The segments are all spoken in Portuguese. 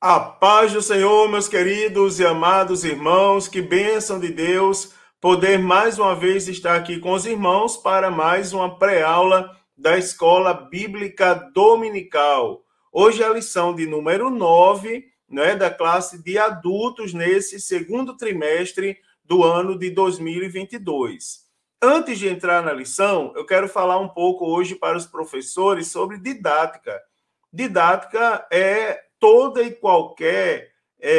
A paz do Senhor, meus queridos e amados irmãos, que bênção de Deus poder mais uma vez estar aqui com os irmãos para mais uma pré-aula da Escola Bíblica Dominical. Hoje é a lição de número 9, né, da classe de adultos nesse segundo trimestre do ano de 2022. Antes de entrar na lição, eu quero falar um pouco hoje para os professores sobre didática. Didática é toda e qualquer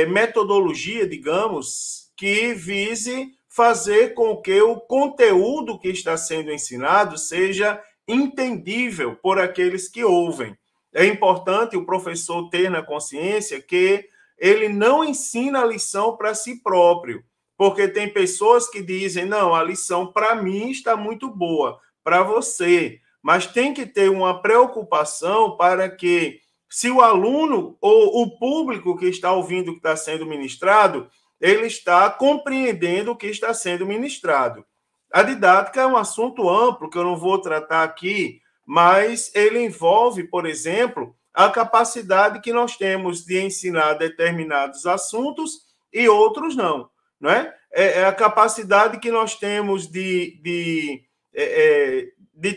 metodologia, digamos, que vise fazer com que o conteúdo que está sendo ensinado seja entendível por aqueles que ouvem. É importante o professor ter na consciência que ele não ensina a lição para si próprio, porque tem pessoas que dizem, não, a lição para mim está muito boa, para você, mas tem que ter uma preocupação para que, se o aluno ou o público que está ouvindo o que está sendo ministrado, ele está compreendendo o que está sendo ministrado. A didática é um assunto amplo que eu não vou tratar aqui, mas ele envolve, por exemplo, a capacidade que nós temos de ensinar determinados assuntos e outros não, não é? É a capacidade que nós temos de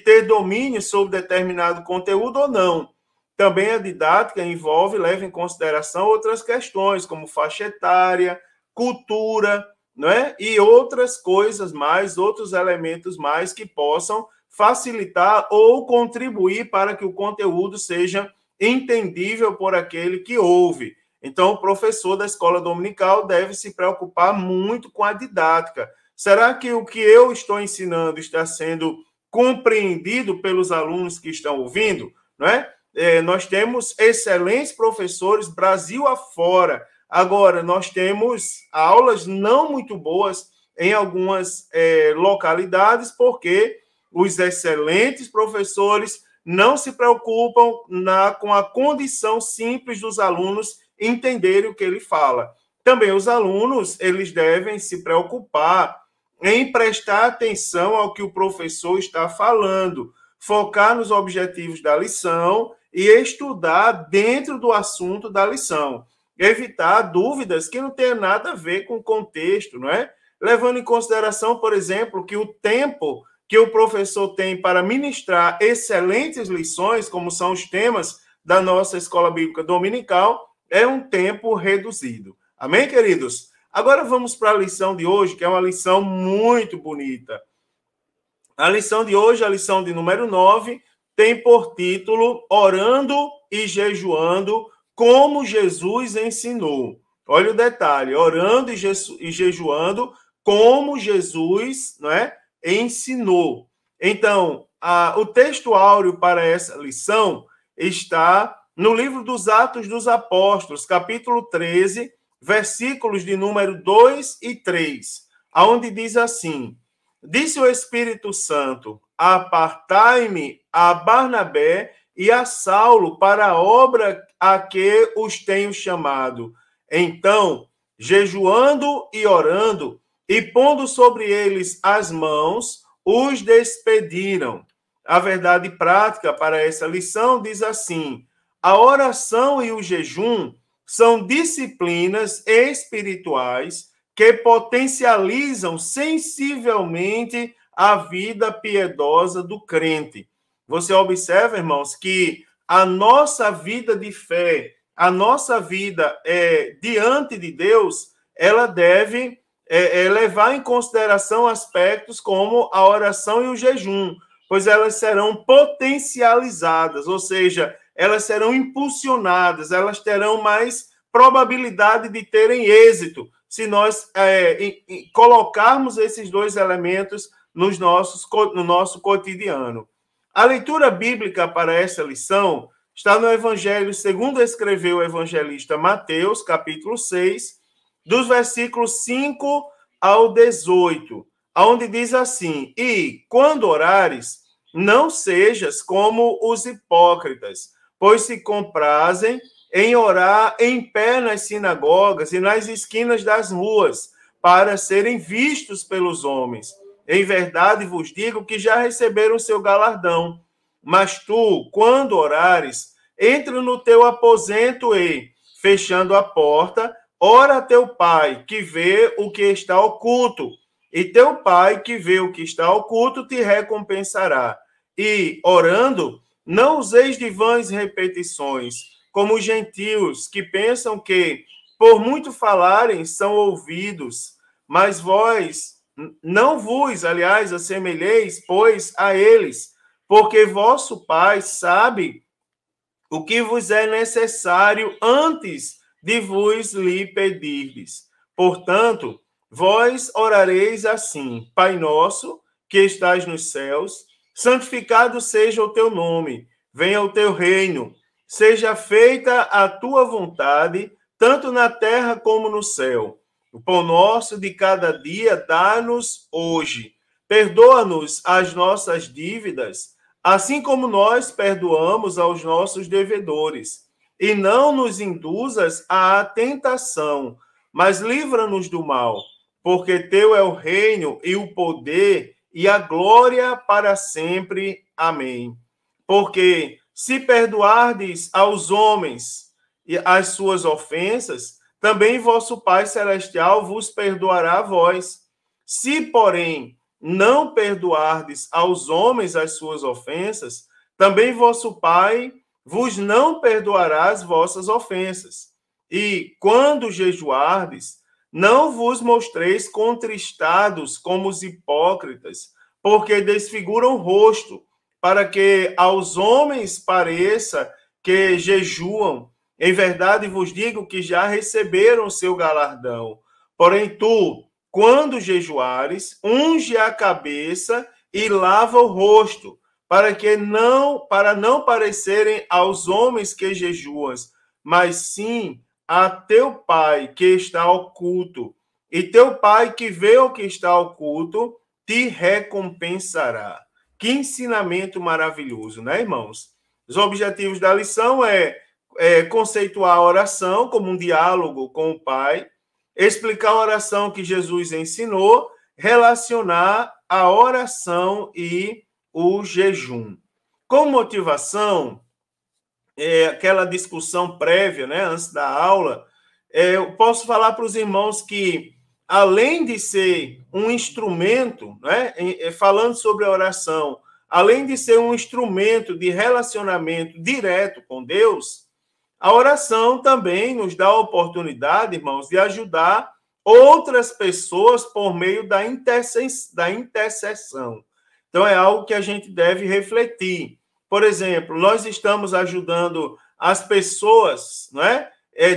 ter domínio sobre determinado conteúdo ou não. Também a didática envolve, leva em consideração outras questões, como faixa etária, cultura, não é? E outras coisas mais, outros elementos mais que possam facilitar ou contribuir para que o conteúdo seja entendível por aquele que ouve. Então, o professor da escola dominical deve se preocupar muito com a didática. Será que o que eu estou ensinando está sendo compreendido pelos alunos que estão ouvindo? Não é? Nós temos excelentes professores Brasil afora. Agora, nós temos aulas não muito boas em algumas localidades, porque os excelentes professores não se preocupam com a condição simples dos alunos entenderem o que ele fala. Também os alunos, eles devem se preocupar em prestar atenção ao que o professor está falando, focar nos objetivos da lição e estudar dentro do assunto da lição. Evitar dúvidas que não tenham nada a ver com o contexto, não é? Levando em consideração, por exemplo, que o tempo que o professor tem para ministrar excelentes lições, como são os temas da nossa Escola Bíblica Dominical, é um tempo reduzido. Amém, queridos? Agora vamos para a lição de hoje, que é uma lição muito bonita. A lição de hoje, a lição de número 9, tem por título Orando e Jejuando como Jesus ensinou. Olha o detalhe, orando e jejuando como Jesus, não é, ensinou. Então, o texto áureo para essa lição está no livro dos Atos dos Apóstolos, capítulo 13, versículos de número 2 e 3, onde diz assim: disse o Espírito Santo, apartai-me a Barnabé e a Saulo para a obra a que os tenho chamado. Então, jejuando e orando, e pondo sobre eles as mãos, os despediram. A verdade prática para essa lição diz assim: a oração e o jejum são disciplinas espirituais que potencializam sensivelmente a vida piedosa do crente. Você observa, irmãos, que a nossa vida de fé, a nossa vida diante de Deus, ela deve levar em consideração aspectos como a oração e o jejum, pois elas serão potencializadas, ou seja, elas serão impulsionadas, elas terão mais probabilidade de terem êxito se nós colocarmos esses dois elementos no nosso cotidiano. A leitura bíblica para essa lição está no Evangelho segundo escreveu o evangelista Mateus, capítulo 6, dos versículos 5 ao 18, onde diz assim: e quando orares, não sejas como os hipócritas, pois se comprazem em orar em pé nas sinagogas e nas esquinas das ruas, para serem vistos pelos homens. Em verdade vos digo que já receberam seu galardão. Mas tu, quando orares, entra no teu aposento e, fechando a porta, ora a teu pai, que vê o que está oculto, e teu pai, que vê o que está oculto, te recompensará. E, orando, não useis de vãs repetições, como os gentios, que pensam que, por muito falarem, são ouvidos, mas vós não vos, aliás, assemelheis, pois, a eles, porque vosso Pai sabe o que vos é necessário antes de vos lhe pedirdes. Portanto, vós orareis assim: Pai nosso, que estás nos céus, santificado seja o teu nome, venha o teu reino, seja feita a tua vontade, tanto na terra como no céu. O pão nosso de cada dia dá-nos hoje. Perdoa-nos as nossas dívidas, assim como nós perdoamos aos nossos devedores. E não nos induzas à tentação, mas livra-nos do mal, porque teu é o reino e o poder e a glória para sempre. Amém. Porque se perdoardes aos homens as suas ofensas, também vosso Pai Celestial vos perdoará a vós. Se, porém, não perdoardes aos homens as suas ofensas, também vosso Pai vos não perdoará as vossas ofensas. E, quando jejuardes, não vos mostreis contristados como os hipócritas, porque desfiguram o rosto, para que aos homens pareça que jejuam. Em verdade vos digo que já receberam o seu galardão. Porém, tu, quando jejuares, unge a cabeça e lava o rosto, para não parecerem aos homens que jejuas, mas sim a teu Pai que está oculto. E teu Pai que vê o que está oculto te recompensará. Que ensinamento maravilhoso, né, irmãos? Os objetivos da lição é conceituar a oração como um diálogo com o Pai, explicar a oração que Jesus ensinou, relacionar a oração e o jejum. Com motivação, aquela discussão prévia, né, antes da aula, eu posso falar para os irmãos que, além de ser um instrumento, né, falando sobre a oração, além de ser um instrumento de relacionamento direto com Deus, a oração também nos dá a oportunidade, irmãos, de ajudar outras pessoas por meio da intercessão. Então, é algo que a gente deve refletir. Por exemplo, nós estamos ajudando as pessoas, não é?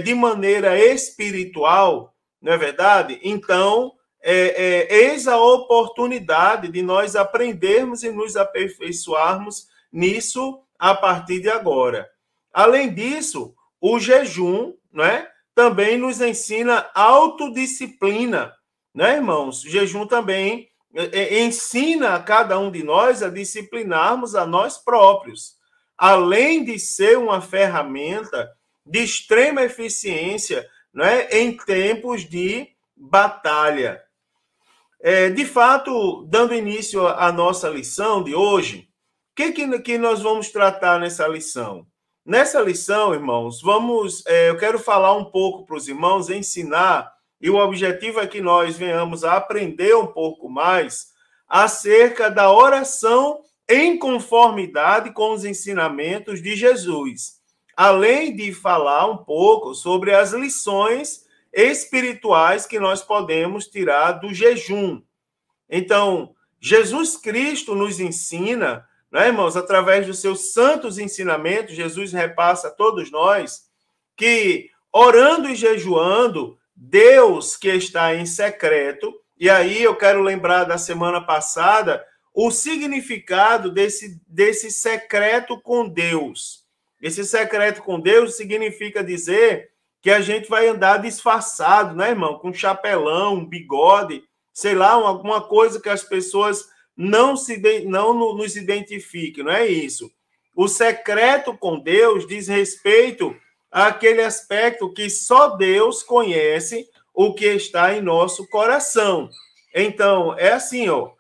De maneira espiritual, não é verdade? Então, eis a oportunidade de nós aprendermos e nos aperfeiçoarmos nisso a partir de agora. Além disso, o jejum, né, também nos ensina autodisciplina, né, irmãos? O jejum também ensina a cada um de nós a disciplinarmos a nós próprios, além de ser uma ferramenta de extrema eficiência, né, em tempos de batalha. De fato, dando início à nossa lição de hoje, o que nós vamos tratar nessa lição? Nessa lição, irmãos, eu quero falar um pouco para os irmãos, ensinar, e o objetivo é que nós venhamos a aprender um pouco mais acerca da oração em conformidade com os ensinamentos de Jesus, além de falar um pouco sobre as lições espirituais que nós podemos tirar do jejum. Então, Jesus Cristo nos ensina, né, irmãos, através dos seus santos ensinamentos, Jesus repassa a todos nós que, orando e jejuando, Deus que está em secreto, e aí eu quero lembrar da semana passada o significado desse secreto com Deus. Esse secreto com Deus significa dizer que a gente vai andar disfarçado, né, irmão? Com chapelão, um bigode, sei lá, alguma coisa que as pessoas não nos identifiquem, não é isso. O secreto com Deus diz respeito àquele aspecto que só Deus conhece o que está em nosso coração. Então, é assim, ó,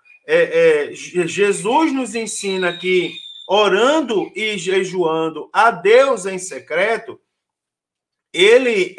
Jesus nos ensina que orando e jejuando a Deus em secreto, ele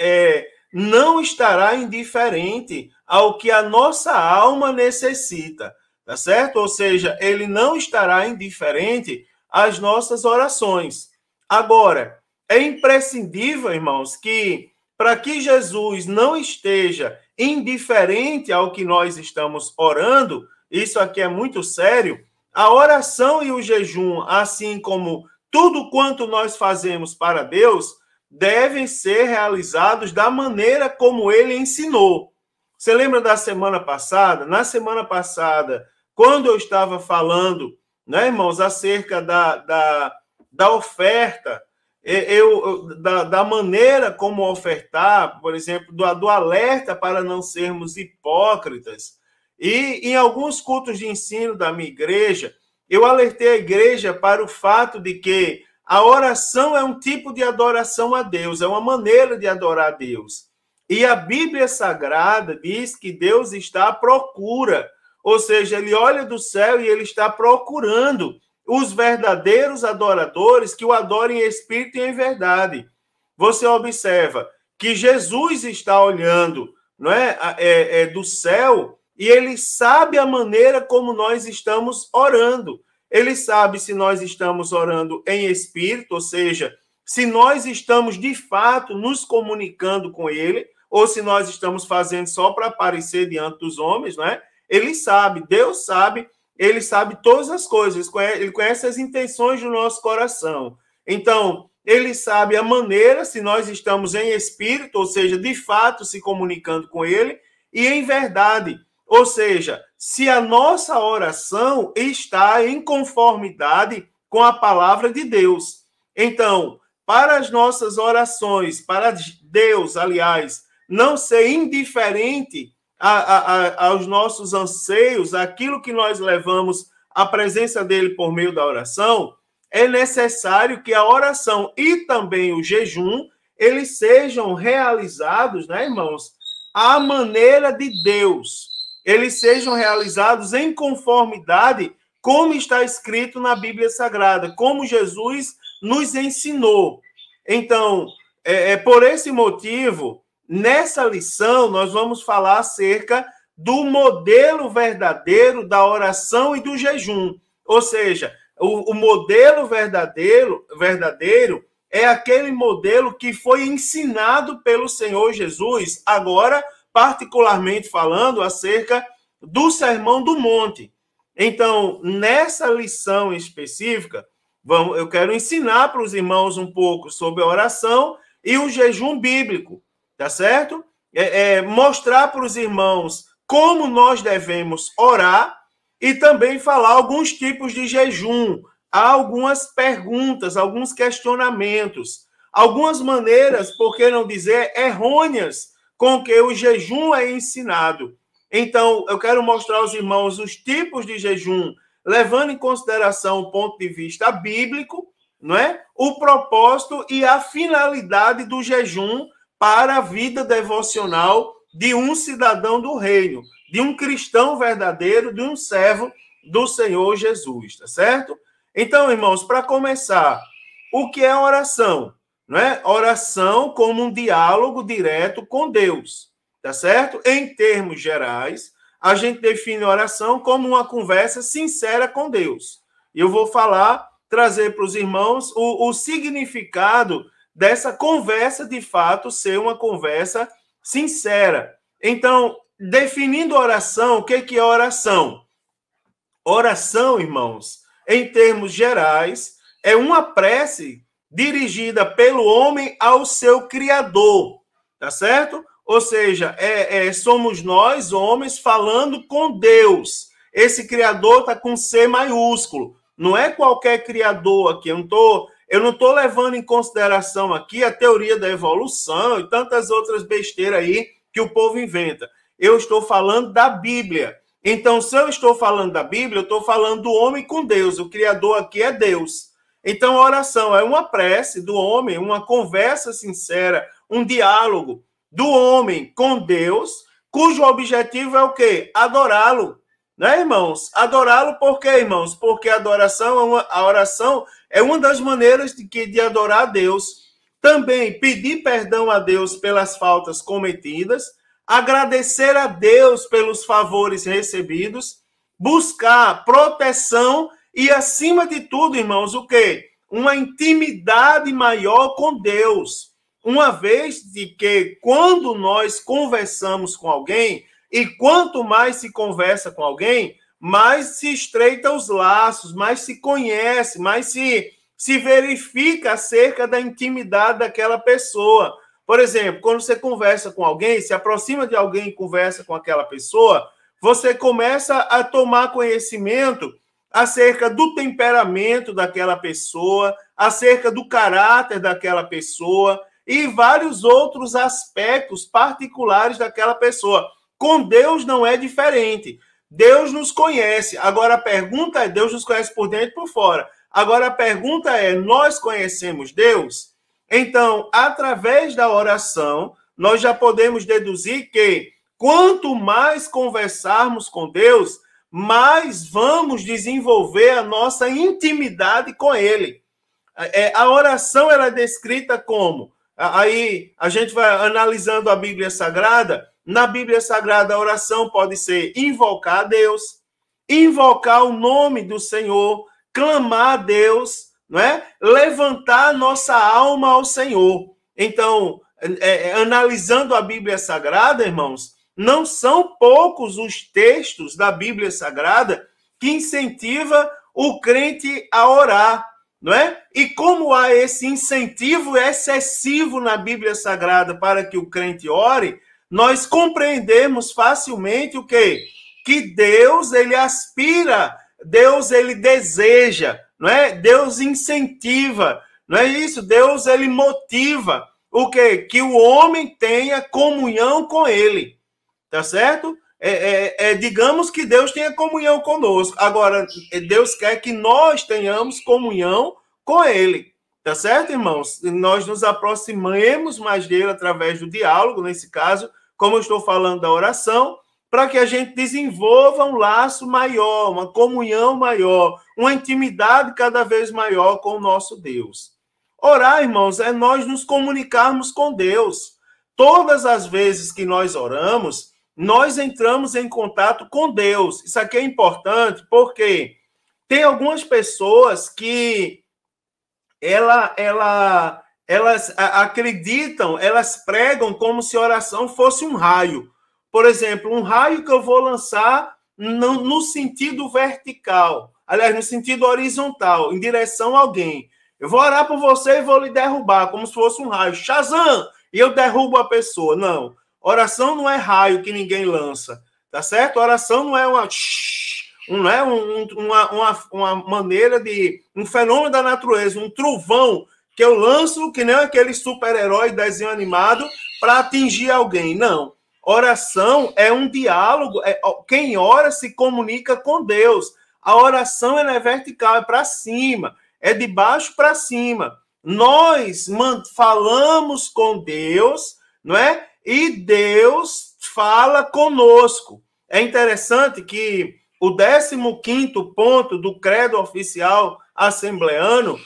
não estará indiferente ao que a nossa alma necessita, tá certo? Ou seja, ele não estará indiferente às nossas orações. Agora, é imprescindível, irmãos, que para que Jesus não esteja indiferente ao que nós estamos orando, isso aqui é muito sério, a oração e o jejum, assim como tudo quanto nós fazemos para Deus, devem ser realizados da maneira como ele ensinou. Você lembra da semana passada? Na semana passada, quando eu estava falando, né, irmãos, acerca da oferta, da maneira como ofertar, por exemplo, do alerta para não sermos hipócritas. E em alguns cultos de ensino da minha igreja, eu alertei a igreja para o fato de que a oração é um tipo de adoração a Deus, é uma maneira de adorar a Deus. E a Bíblia Sagrada diz que Deus está à procura, ou seja, ele olha do céu e ele está procurando os verdadeiros adoradores que o adorem em espírito e em verdade. Você observa que Jesus está olhando, não é, do céu, e ele sabe a maneira como nós estamos orando. Ele sabe se nós estamos orando em espírito, ou seja, se nós estamos de fato nos comunicando com ele, ou se nós estamos fazendo só para aparecer diante dos homens, não é? Ele sabe, Deus sabe, ele sabe todas as coisas, ele conhece as intenções do nosso coração. Então, ele sabe a maneira, se nós estamos em espírito, ou seja, de fato se comunicando com ele, e em verdade, ou seja, se a nossa oração está em conformidade com a palavra de Deus. Então, para as nossas orações, para Deus, aliás, não ser indiferente aos nossos anseios, aquilo que nós levamos à presença dele por meio da oração, é necessário que a oração e também o jejum, eles sejam realizados, né, irmãos, à maneira de Deus. Eles sejam realizados em conformidade como está escrito na Bíblia Sagrada, como Jesus nos ensinou. Então, por esse motivo, nessa lição, nós vamos falar acerca do modelo verdadeiro da oração e do jejum. Ou seja, o modelo verdadeiro é aquele modelo que foi ensinado pelo Senhor Jesus, agora, particularmente falando acerca do Sermão do Monte. Então, nessa lição específica, eu quero ensinar para os irmãos um pouco sobre a oração e o jejum bíblico. Tá certo? Mostrar para os irmãos como nós devemos orar e também falar alguns tipos de jejum. Há algumas perguntas, alguns questionamentos, algumas maneiras, por que não dizer errôneas, com que o jejum é ensinado. Então, eu quero mostrar aos irmãos os tipos de jejum, levando em consideração o ponto de vista bíblico, não é? O propósito e a finalidade do jejum para a vida devocional de um cidadão do reino, de um cristão verdadeiro, de um servo do Senhor Jesus, tá certo? Então, irmãos, para começar, o que é oração? Não é? Oração como um diálogo direto com Deus, tá certo? Em termos gerais, a gente define oração como uma conversa sincera com Deus. E eu vou trazer para os irmãos o significado dessa conversa, de fato, ser uma conversa sincera. Então, definindo oração, o que é oração? Oração, irmãos, em termos gerais, é uma prece dirigida pelo homem ao seu Criador, tá certo? Ou seja, somos nós, homens, falando com Deus. Esse Criador está com C maiúsculo. Não é qualquer Criador aqui. Eu não estou levando em consideração aqui a teoria da evolução e tantas outras besteiras aí que o povo inventa. Eu estou falando da Bíblia. Então, se eu estou falando da Bíblia, eu estou falando do homem com Deus. O Criador aqui é Deus. Então, a oração é uma prece do homem, uma conversa sincera, um diálogo do homem com Deus, cujo objetivo é o quê? Adorá-lo. Né, irmãos? Adorá-lo por quê, irmãos? Porque a oração é uma das maneiras de adorar a Deus. também pedir perdão a Deus pelas faltas cometidas, agradecer a Deus pelos favores recebidos, buscar proteção e, acima de tudo, irmãos, o quê? Uma intimidade maior com Deus. Uma vez de que, quando nós conversamos com alguém, e quanto mais se conversa com alguém, mais se estreita os laços, mais se conhece, mais se verifica acerca da intimidade daquela pessoa. Por exemplo, quando você conversa com alguém, se aproxima de alguém e conversa com aquela pessoa, você começa a tomar conhecimento acerca do temperamento daquela pessoa, acerca do caráter daquela pessoa e vários outros aspectos particulares daquela pessoa. Com Deus não é diferente. Deus nos conhece. Agora a pergunta é, Deus nos conhece por dentro e por fora. Agora a pergunta é, nós conhecemos Deus? Então, através da oração, nós já podemos deduzir que quanto mais conversarmos com Deus, mais vamos desenvolver a nossa intimidade com Ele. A oração ela é descrita como? Aí a gente vai analisando a Bíblia Sagrada. Na Bíblia Sagrada, a oração pode ser invocar a Deus, invocar o nome do Senhor, clamar a Deus, não é? Levantar a nossa alma ao Senhor. Então, analisando a Bíblia Sagrada, irmãos, não são poucos os textos da Bíblia Sagrada que incentiva o crente a orar, não é? E como há esse incentivo excessivo na Bíblia Sagrada para que o crente ore, nós compreendemos facilmente o quê? Que Deus, ele aspira, Deus, ele deseja, não é? Deus incentiva, não é isso? Deus, ele motiva o quê? Que o homem tenha comunhão com ele, tá certo? Digamos que Deus tenha comunhão conosco. Agora, Deus quer que nós tenhamos comunhão com ele, tá certo, irmãos? Nós nos aproximemos mais dele através do diálogo, nesse caso, como eu estou falando da oração, para que a gente desenvolva um laço maior, uma comunhão maior, uma intimidade cada vez maior com o nosso Deus. Orar, irmãos, é nós nos comunicarmos com Deus. Todas as vezes que nós oramos, nós entramos em contato com Deus. Isso aqui é importante porque tem algumas pessoas que elas acreditam, elas pregam como se oração fosse um raio. Por exemplo, um raio que eu vou lançar no sentido vertical, aliás, no sentido horizontal, em direção a alguém. Eu vou orar por você e vou lhe derrubar, como se fosse um raio. Shazam! E eu derrubo a pessoa. Não. Oração não é raio que ninguém lança, tá certo? Oração não é uma maneira de... um fenômeno da natureza, um trovão que eu lanço, que nem aquele super-herói desenho animado, para atingir alguém. Não. Oração é um diálogo. Quem ora se comunica com Deus. A oração ela é vertical, é para cima. É de baixo para cima. Nós falamos com Deus, não é? E Deus fala conosco. É interessante que o 15º ponto do credo oficial assembleano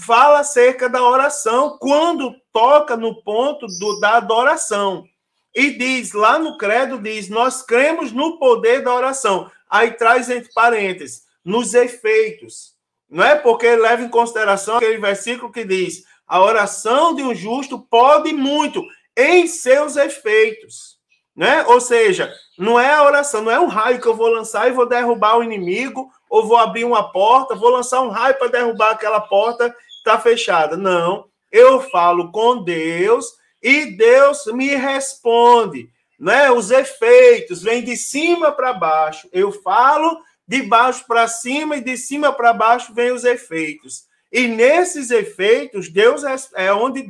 fala acerca da oração quando toca no ponto da adoração. E diz, lá no credo diz, nós cremos no poder da oração. Aí traz entre parênteses, nos efeitos. Não é? Porque leva em consideração aquele versículo que diz, a oração de um justo pode muito em seus efeitos. Né? Ou seja, não é a oração, não é um raio que eu vou lançar e vou derrubar o inimigo, ou vou abrir uma porta, vou lançar um raio para derrubar aquela porta que está fechada. Não, eu falo com Deus e Deus me responde. Né? Os efeitos vêm de cima para baixo. Eu falo de baixo para cima e de cima para baixo vêm os efeitos. E nesses efeitos, Deus é onde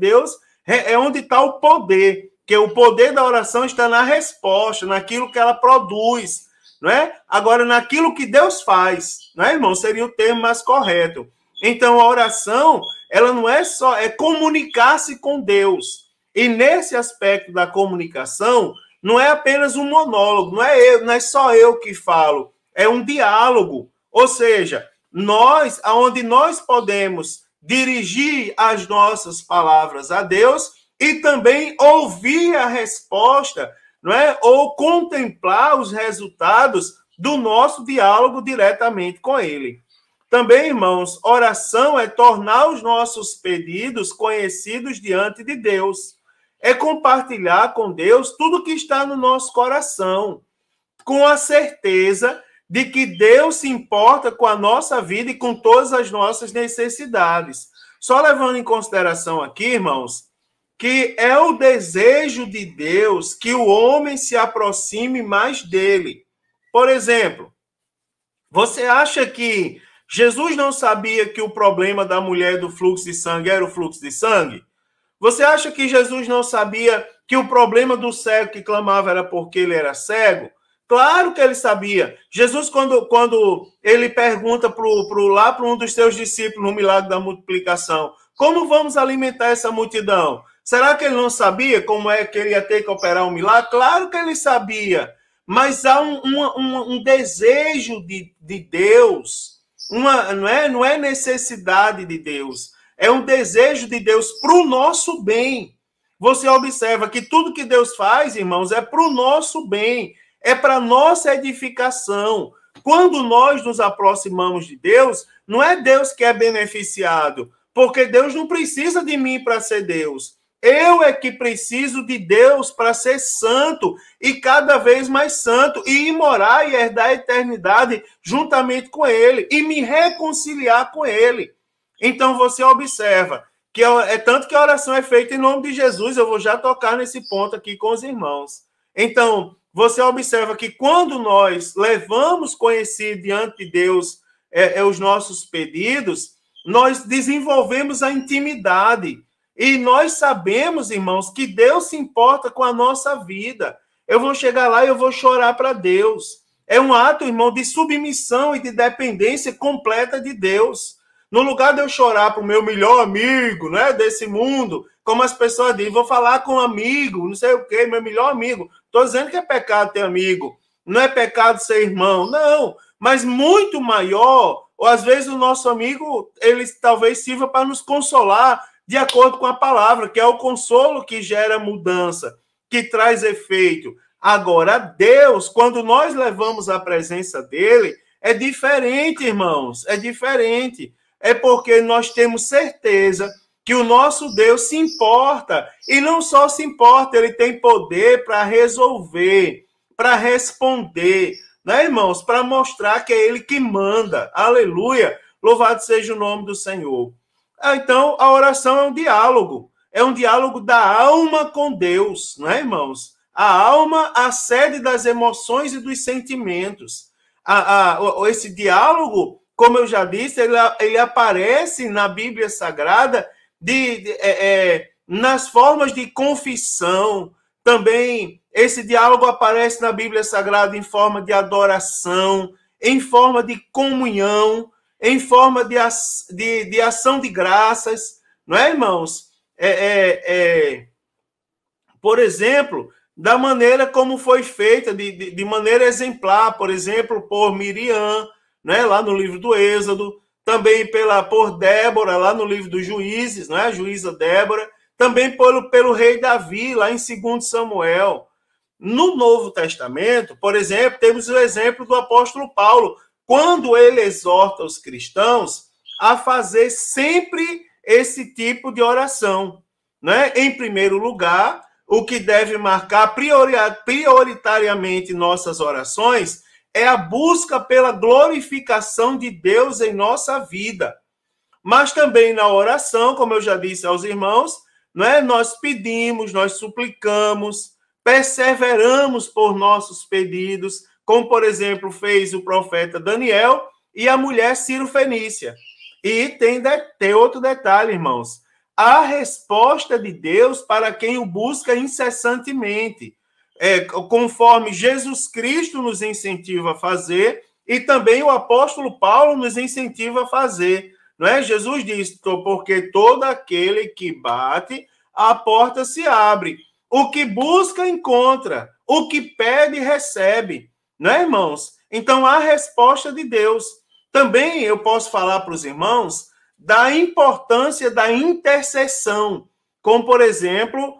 está o poder. Que o poder da oração está na resposta, naquilo que ela produz, não é? Agora, naquilo que Deus faz, não é, irmão? Seria o termo mais correto. Então, a oração, ela não é só, é comunicar-se com Deus. E nesse aspecto da comunicação, não é apenas um monólogo, não é só eu que falo, é um diálogo. Ou seja, onde nós podemos dirigir as nossas palavras a Deus e também ouvir a resposta, não é? Ou contemplar os resultados do nosso diálogo diretamente com Ele. Também, irmãos, oração é tornar os nossos pedidos conhecidos diante de Deus. É compartilhar com Deus tudo que está no nosso coração, com a certeza de que Deus se importa com a nossa vida e com todas as nossas necessidades. Só levando em consideração aqui, irmãos, que é o desejo de Deus que o homem se aproxime mais dele. Por exemplo, você acha que Jesus não sabia que o problema da mulher do fluxo de sangue era o fluxo de sangue? Você acha que Jesus não sabia que o problema do cego que clamava era porque ele era cego? Claro que ele sabia. Jesus, quando ele pergunta para um dos seus discípulos no milagre da multiplicação, como vamos alimentar essa multidão? Será que ele não sabia como é que ele ia ter que operar um milagre? Claro que ele sabia. Mas há um desejo de Deus, não é necessidade de Deus, é um desejo de Deus para o nosso bem. Você observa que tudo que Deus faz, irmãos, é para o nosso bem, é para a nossa edificação. Quando nós nos aproximamos de Deus, não é Deus que é beneficiado, porque Deus não precisa de mim para ser Deus. Eu é que preciso de Deus para ser santo e cada vez mais santo e morar e herdar a eternidade juntamente com Ele e me reconciliar com Ele. Então você observa que é tanto que a oração é feita em nome de Jesus. Eu vou já tocar nesse ponto aqui com os irmãos. Então você observa que quando nós levamos conhecido diante de Deus os nossos pedidos, nós desenvolvemos a intimidade. E nós sabemos, irmãos, que Deus se importa com a nossa vida. Eu vou chegar lá e eu vou chorar para Deus. É um ato, irmão, de submissão e de dependência completa de Deus. No lugar de eu chorar para o meu melhor amigo, né, desse mundo, como as pessoas dizem, vou falar com um amigo, não sei o quê, meu melhor amigo. Estou dizendo que é pecado ter amigo. Não é pecado ser irmão, não. Mas muito maior, ou às vezes o nosso amigo, ele talvez sirva para nos consolar, de acordo com a palavra, que é o consolo que gera mudança, que traz efeito. Agora, Deus, quando nós levamos a presença dele, é diferente, irmãos, é diferente. É porque nós temos certeza que o nosso Deus se importa, e não só se importa, ele tem poder para resolver, para responder, né, irmãos? Para mostrar que é ele que manda. Aleluia! Louvado seja o nome do Senhor. Então, a oração é um diálogo da alma com Deus, não é, irmãos? A alma, a sede das emoções e dos sentimentos. Esse diálogo, como eu já disse, ele aparece na Bíblia Sagrada nas formas de confissão. Também esse diálogo aparece na Bíblia Sagrada em forma de adoração, em forma de comunhão, em forma de ação de graças, não é, irmãos? Por exemplo, da maneira como foi feita, de maneira exemplar, por exemplo, por Miriam, né, lá no livro do Êxodo, também por Débora, lá no livro dos Juízes, né, a juíza Débora, também pelo rei Davi, lá em 2 Samuel. No Novo Testamento, por exemplo, temos o exemplo do apóstolo Paulo, quando ele exorta os cristãos a fazer sempre esse tipo de oração, né? Em primeiro lugar, o que deve marcar prioritariamente nossas orações é a busca pela glorificação de Deus em nossa vida. Mas também na oração, como eu já disse aos irmãos, né, nós pedimos, nós suplicamos, perseveramos por nossos pedidos, como, por exemplo, fez o profeta Daniel e a mulher Ciro-Fenícia. E tem outro detalhe, irmãos. A resposta de Deus para quem o busca incessantemente, conforme Jesus Cristo nos incentiva a fazer e também o apóstolo Paulo nos incentiva a fazer. Não é? Jesus diz, porque todo aquele que bate, a porta se abre. O que busca, encontra. O que pede, recebe. Não é, irmãos? Então, a resposta de Deus. Também eu posso falar para os irmãos da importância da intercessão, como, por exemplo,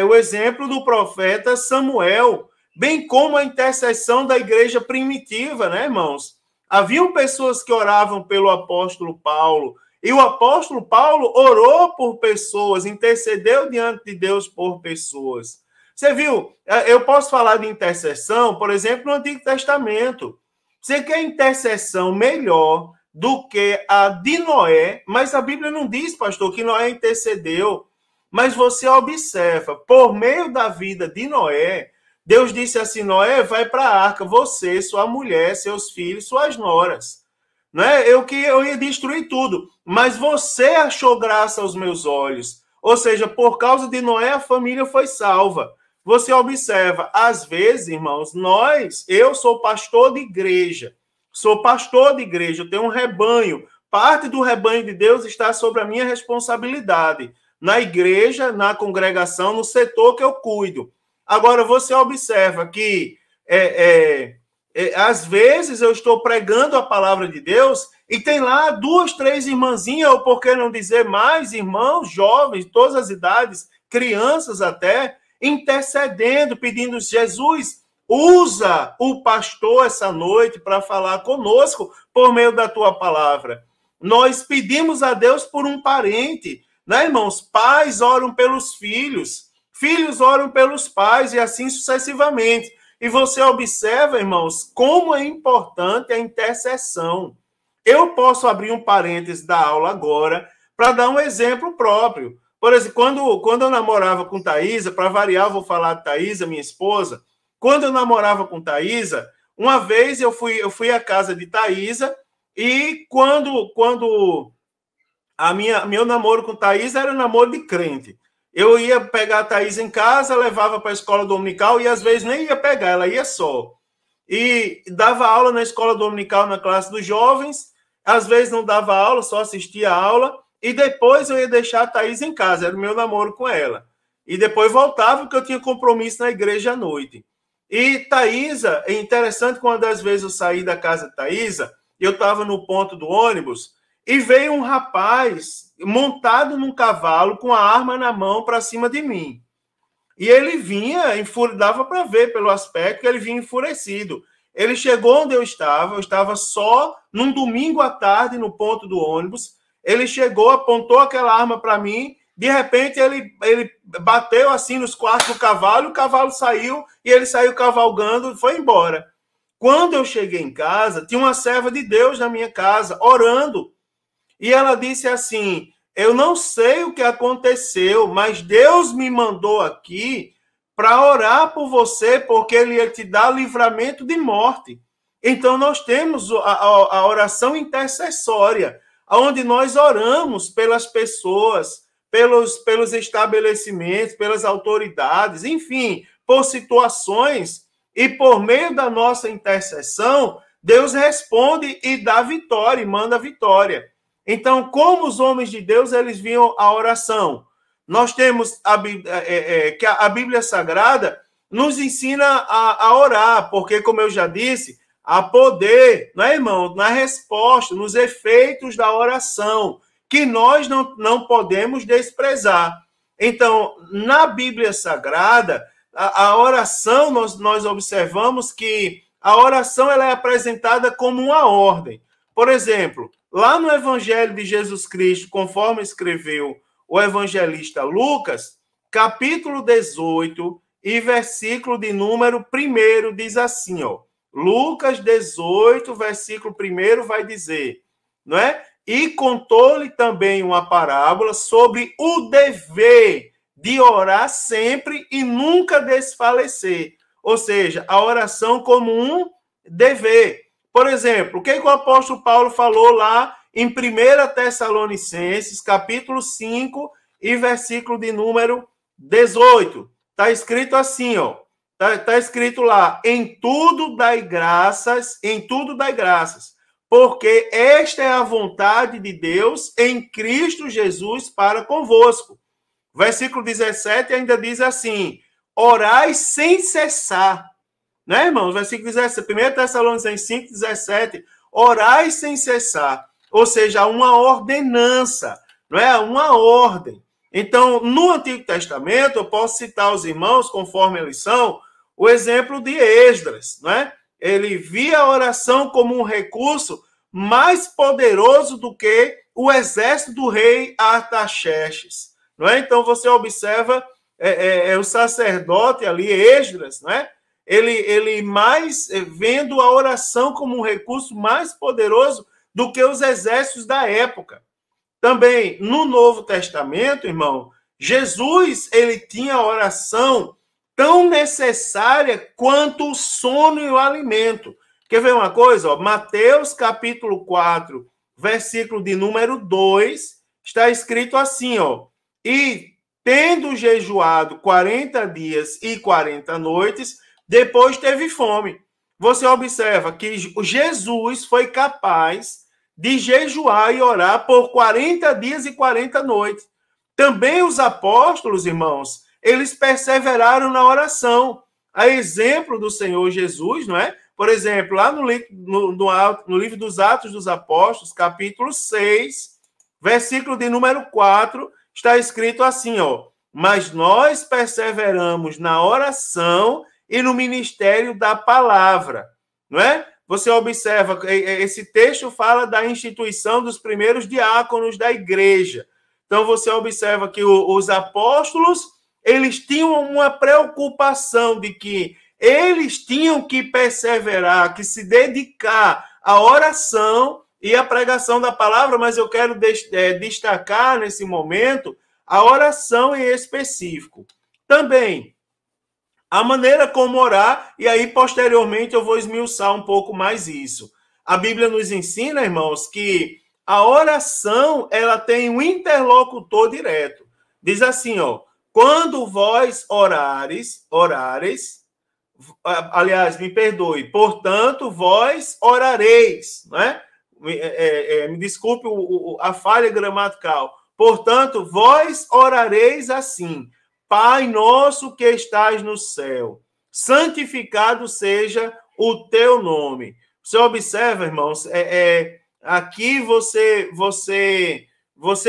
o exemplo do profeta Samuel, bem como a intercessão da igreja primitiva, né, irmãos? Haviam pessoas que oravam pelo apóstolo Paulo, e o apóstolo Paulo orou por pessoas, intercedeu diante de Deus por pessoas. Você viu? Eu posso falar de intercessão, por exemplo, no Antigo Testamento. Você quer intercessão melhor do que a de Noé, mas a Bíblia não diz, pastor, que Noé intercedeu. Mas você observa, por meio da vida de Noé, Deus disse assim: Noé, vai para a arca, você, sua mulher, seus filhos, suas noras. Não é? Eu ia destruir tudo, mas você achou graça aos meus olhos. Ou seja, por causa de Noé, a família foi salva. Você observa, às vezes, irmãos, eu sou pastor de igreja, eu tenho um rebanho, parte do rebanho de Deus está sobre a minha responsabilidade, na igreja, na congregação, no setor que eu cuido. Agora, você observa que, às vezes, eu estou pregando a palavra de Deus e tem lá 2, 3 irmãzinhas, ou por que não dizer mais, irmãos, jovens, todas as idades, crianças até, intercedendo, pedindo: Jesus, usa o pastor essa noite para falar conosco por meio da tua palavra. Nós pedimos a Deus por um parente, né, irmãos? Pais oram pelos filhos, filhos oram pelos pais e assim sucessivamente. E você observa, irmãos, como é importante a intercessão. Eu posso abrir um parênteses da aula agora para dar um exemplo próprio. Por exemplo, quando eu namorava com Thaisa, para variar, eu vou falar de Thaisa, minha esposa. Quando eu namorava com Thaisa, uma vez eu fui à casa de Thaisa e quando meu namoro com Thaisa era namoro de crente. Eu ia pegar a Thaisa em casa, levava para a escola dominical e às vezes nem ia pegar, ela ia só. E dava aula na escola dominical, na classe dos jovens, às vezes não dava aula, só assistia a aula. E depois eu ia deixar a Thaís em casa, era o meu namoro com ela. E depois voltava, porque eu tinha compromisso na igreja à noite. E Thaisa, é interessante, quando às vezes eu saí da casa de Thaisa, eu estava no ponto do ônibus, e veio um rapaz montado num cavalo, com a arma na mão para cima de mim. E ele vinha, dava para ver pelo aspecto que ele vinha enfurecido. Ele chegou onde eu estava só num domingo à tarde no ponto do ônibus. Ele chegou, apontou aquela arma para mim, de repente ele bateu assim nos quartos do cavalo, o cavalo saiu e ele saiu cavalgando e foi embora. Quando eu cheguei em casa, tinha uma serva de Deus na minha casa, orando. E ela disse assim: eu não sei o que aconteceu, mas Deus me mandou aqui para orar por você, porque Ele ia te dar livramento de morte. Então, nós temos a oração intercessória, onde nós oramos pelas pessoas, pelos estabelecimentos, pelas autoridades, enfim, por situações, e por meio da nossa intercessão, Deus responde e dá vitória, e manda vitória. Então, como os homens de Deus, eles viam a oração? Nós temos que a Bíblia Sagrada nos ensina a orar, porque, como eu já disse, há poder, não é, irmão? Na resposta, nos efeitos da oração, que nós não podemos desprezar. Então, na Bíblia Sagrada, a oração, nós observamos que a oração ela é apresentada como uma ordem. Por exemplo, lá no Evangelho de Jesus Cristo, conforme escreveu o evangelista Lucas, capítulo 18 e versículo de número 1, diz assim, ó. Lucas 18, versículo 1 vai dizer, não é? E contou-lhe também uma parábola sobre o dever de orar sempre e nunca desfalecer. Ou seja, a oração como um dever. Por exemplo, o que o apóstolo Paulo falou lá em 1 Tessalonicenses, capítulo 5 e versículo de número 18. Está escrito assim, ó. Está escrito lá: em tudo dai graças, porque esta é a vontade de Deus em Cristo Jesus para convosco. Versículo 17 ainda diz assim: orai sem cessar. Né, irmãos? Versículo 17, 1 Tessalonicenses 5, 17, orai sem cessar. ou seja, uma ordenança, não é? Uma ordem. Então, no Antigo Testamento, eu posso citar aos irmãos, conforme a lição, o exemplo de Esdras, não é? Ele via a oração como um recurso mais poderoso do que o exército do rei Artaxerxes, não é? Então, você observa o sacerdote ali, Esdras, não é? Ele mais vendo a oração como um recurso mais poderoso do que os exércitos da época. Também, no Novo Testamento, irmão, Jesus, ele tinha a oração tão necessária quanto o sono e o alimento. Quer ver uma coisa? Ó? Mateus, capítulo 4, versículo de número 2, está escrito assim, ó, e tendo jejuado 40 dias e 40 noites, depois teve fome. Você observa que Jesus foi capaz de jejuar e orar por 40 dias e 40 noites. Também os apóstolos, irmãos, eles perseveraram na oração. A exemplo do Senhor Jesus, não é? Por exemplo, lá no livro dos Atos dos Apóstolos, capítulo 6, versículo de número 4, está escrito assim, ó, mas nós perseveramos na oração e no ministério da palavra, não é? Você observa, esse texto fala da instituição dos primeiros diáconos da igreja. Então, você observa que os apóstolos, eles tinham uma preocupação de que eles tinham que perseverar, que se dedicar à oração e à pregação da palavra, mas eu quero destacar nesse momento a oração em específico. Também, a maneira como orar, e aí posteriormente eu vou esmiuçar um pouco mais isso. A Bíblia nos ensina, irmãos, que a oração, ela tem um interlocutor direto. Diz assim, ó, quando vós orares, aliás, me perdoe, portanto, vós orareis, não é? Me desculpe a falha gramatical. Portanto, vós orareis assim, Pai nosso que estás no céu, santificado seja o teu nome. Você observa, irmãos, aqui você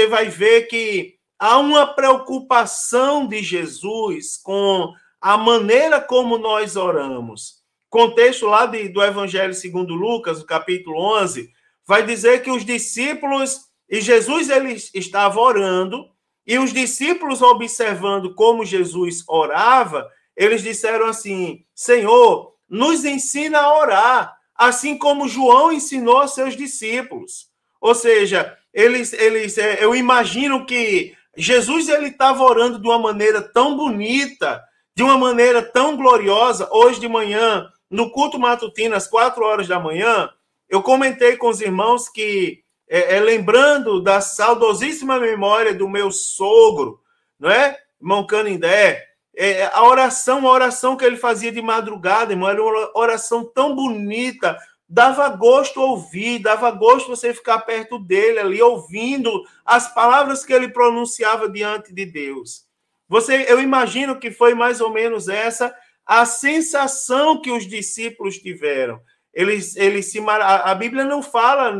vai ver que há uma preocupação de Jesus com a maneira como nós oramos. Contexto lá do Evangelho segundo Lucas, no capítulo 11, vai dizer que os discípulos, e Jesus ele estava orando, e os discípulos, observando como Jesus orava, eles disseram assim, Senhor, nos ensina a orar, assim como João ensinou aos seus discípulos. Ou seja, eu imagino que Jesus ele estava orando de uma maneira tão bonita, de uma maneira tão gloriosa. Hoje de manhã, no culto matutino, às 4 horas da manhã, eu comentei com os irmãos que lembrando da saudosíssima memória do meu sogro, não é? Irmão Canindé, a oração que ele fazia de madrugada, irmão, era uma oração tão bonita, dava gosto ouvir, dava gosto você ficar perto dele ali, ouvindo as palavras que ele pronunciava diante de Deus. Eu imagino que foi mais ou menos essa a sensação que os discípulos tiveram. A Bíblia não fala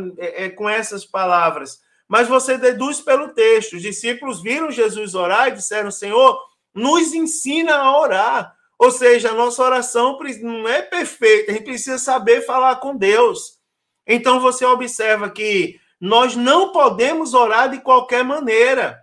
com essas palavras, mas você deduz pelo texto. Os discípulos viram Jesus orar e disseram, Senhor, nos ensina a orar. Ou seja, a nossa oração não é perfeita, a gente precisa saber falar com Deus. Então você observa que nós não podemos orar de qualquer maneira.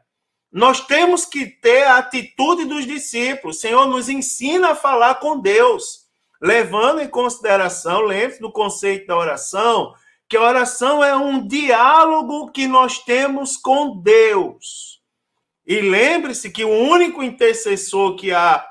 Nós temos que ter a atitude dos discípulos. Senhor, nos ensina a falar com Deus. Levando em consideração, lembre-se do conceito da oração, que a oração é um diálogo que nós temos com Deus. E lembre-se que o único intercessor que há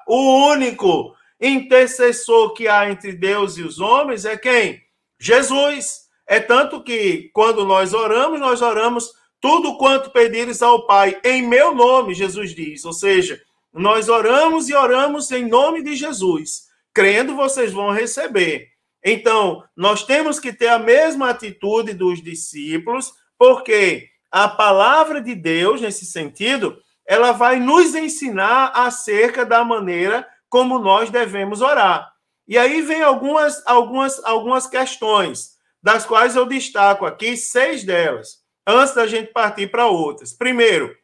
entre Deus e os homens é quem? Jesus. É tanto que, quando nós oramos tudo quanto pedires ao Pai, em meu nome, Jesus diz. Ou seja, nós oramos e oramos em nome de Jesus. Crendo, vocês vão receber. Então, nós temos que ter a mesma atitude dos discípulos, porque a palavra de Deus, nesse sentido, ela vai nos ensinar acerca da maneira como nós devemos orar. E aí vem algumas questões, das quais eu destaco aqui 6 delas. antes da gente partir para outras. Primeiro,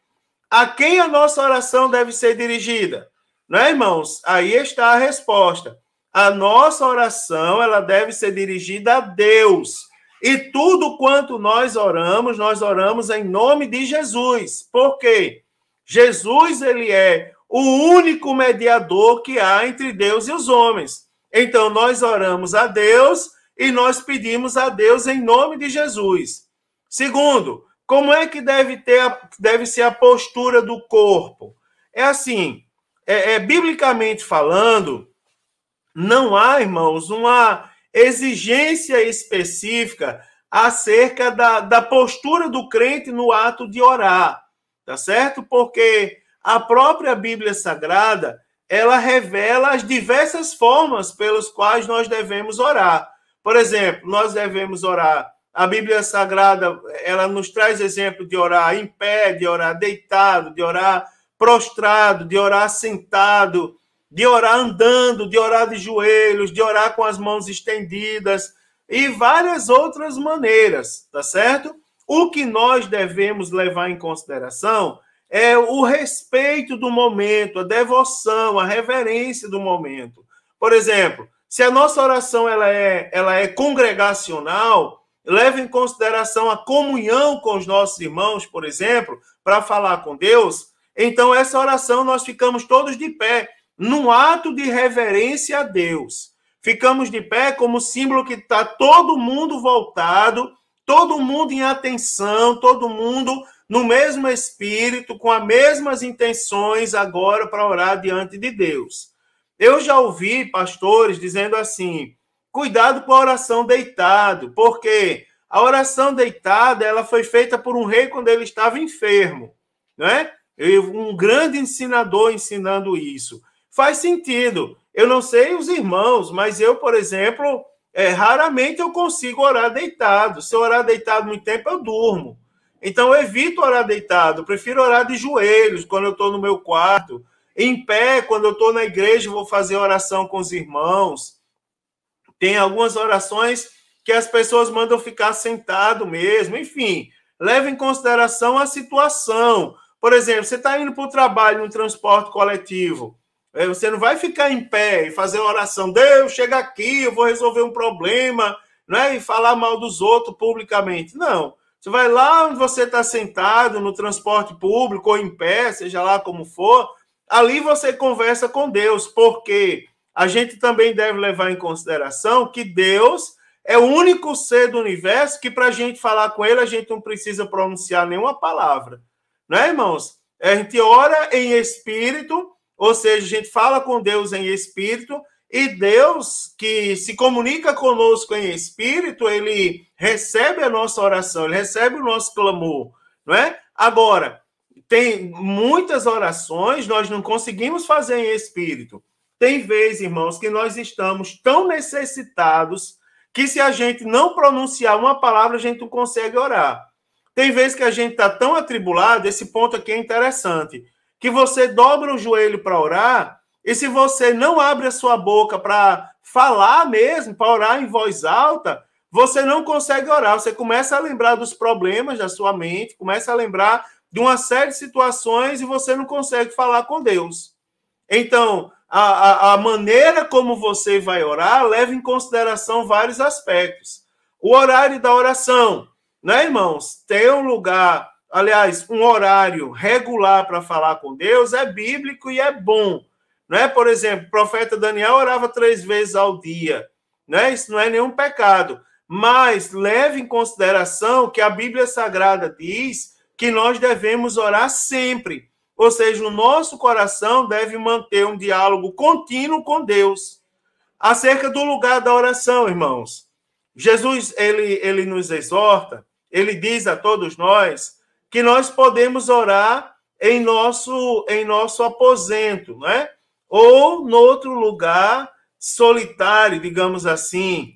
a quem a nossa oração deve ser dirigida? Não é, irmãos? Aí está a resposta. A nossa oração, ela deve ser dirigida a Deus. E tudo quanto nós oramos em nome de Jesus. Por quê? Jesus, ele é o único mediador que há entre Deus e os homens. Então, nós oramos a Deus e nós pedimos a Deus em nome de Jesus. Segundo, como é que deve ser a postura do corpo? É assim, biblicamente falando, não há, irmãos, uma exigência específica acerca da postura do crente no ato de orar, tá certo? Porque a própria Bíblia Sagrada, ela revela as diversas formas pelas quais nós devemos orar. Por exemplo, nós devemos orar. A Bíblia Sagrada, ela nos traz exemplo de orar em pé, de orar deitado, de orar prostrado, de orar sentado, de orar andando, de orar de joelhos, de orar com as mãos estendidas e várias outras maneiras, tá certo? O que nós devemos levar em consideração é o respeito do momento, a devoção, a reverência do momento. Por exemplo, se a nossa oração ela é congregacional, leva em consideração a comunhão com os nossos irmãos, por exemplo, para falar com Deus, então essa oração nós ficamos todos de pé, num ato de reverência a Deus. Ficamos de pé como símbolo que está todo mundo voltado, todo mundo em atenção, todo mundo no mesmo espírito, com as mesmas intenções agora para orar diante de Deus. Eu já ouvi pastores dizendo assim, cuidado com a oração deitado, porque a oração deitada ela foi feita por um rei quando ele estava enfermo, né? Um grande ensinador ensinando isso. Faz sentido. Eu não sei os irmãos, mas eu, por exemplo, raramente eu consigo orar deitado. Se eu orar deitado muito tempo, eu durmo. Então, eu evito orar deitado. Eu prefiro orar de joelhos quando eu estou no meu quarto. Em pé, quando eu estou na igreja, eu vou fazer oração com os irmãos. Tem algumas orações que as pessoas mandam ficar sentado mesmo. Enfim, leve em consideração a situação. Por exemplo, você está indo para o trabalho no transporte coletivo. Você não vai ficar em pé e fazer uma oração. Deus, chega aqui, eu vou resolver um problema, né? E falar mal dos outros publicamente. Não. Você vai lá onde você está sentado, no transporte público ou em pé, seja lá como for, ali você conversa com Deus, porque a gente também deve levar em consideração que Deus é o único ser do universo que para a gente falar com ele, a gente não precisa pronunciar nenhuma palavra. Não é, irmãos? A gente ora em espírito, ou seja, a gente fala com Deus em espírito, e Deus, que se comunica conosco em espírito, ele recebe a nossa oração, ele recebe o nosso clamor, não é? Agora, tem muitas orações nós não conseguimos fazer em espírito. Tem vezes, irmãos, que nós estamos tão necessitados que se a gente não pronunciar uma palavra, a gente não consegue orar. Tem vezes que a gente está tão atribulado, esse ponto aqui é interessante, que você dobra o joelho para orar, e se você não abre a sua boca para falar mesmo, para orar em voz alta, você não consegue orar. Você começa a lembrar dos problemas da sua mente, começa a lembrar de uma série de situações e você não consegue falar com Deus. Então, a maneira como você vai orar leva em consideração vários aspectos. O horário da oração, né, irmãos? Ter um lugar, aliás, um horário regular para falar com Deus é bíblico e é bom. Né? Por exemplo, o profeta Daniel orava 3 vezes ao dia. Né? Isso não é nenhum pecado. Mas leve em consideração que a Bíblia Sagrada diz que nós devemos orar sempre. Ou seja, o nosso coração deve manter um diálogo contínuo com Deus. Acerca do lugar da oração, irmãos. Jesus, ele nos exorta, ele diz a todos nós que nós podemos orar em nosso aposento, não é? Ou no outro lugar solitário, digamos assim.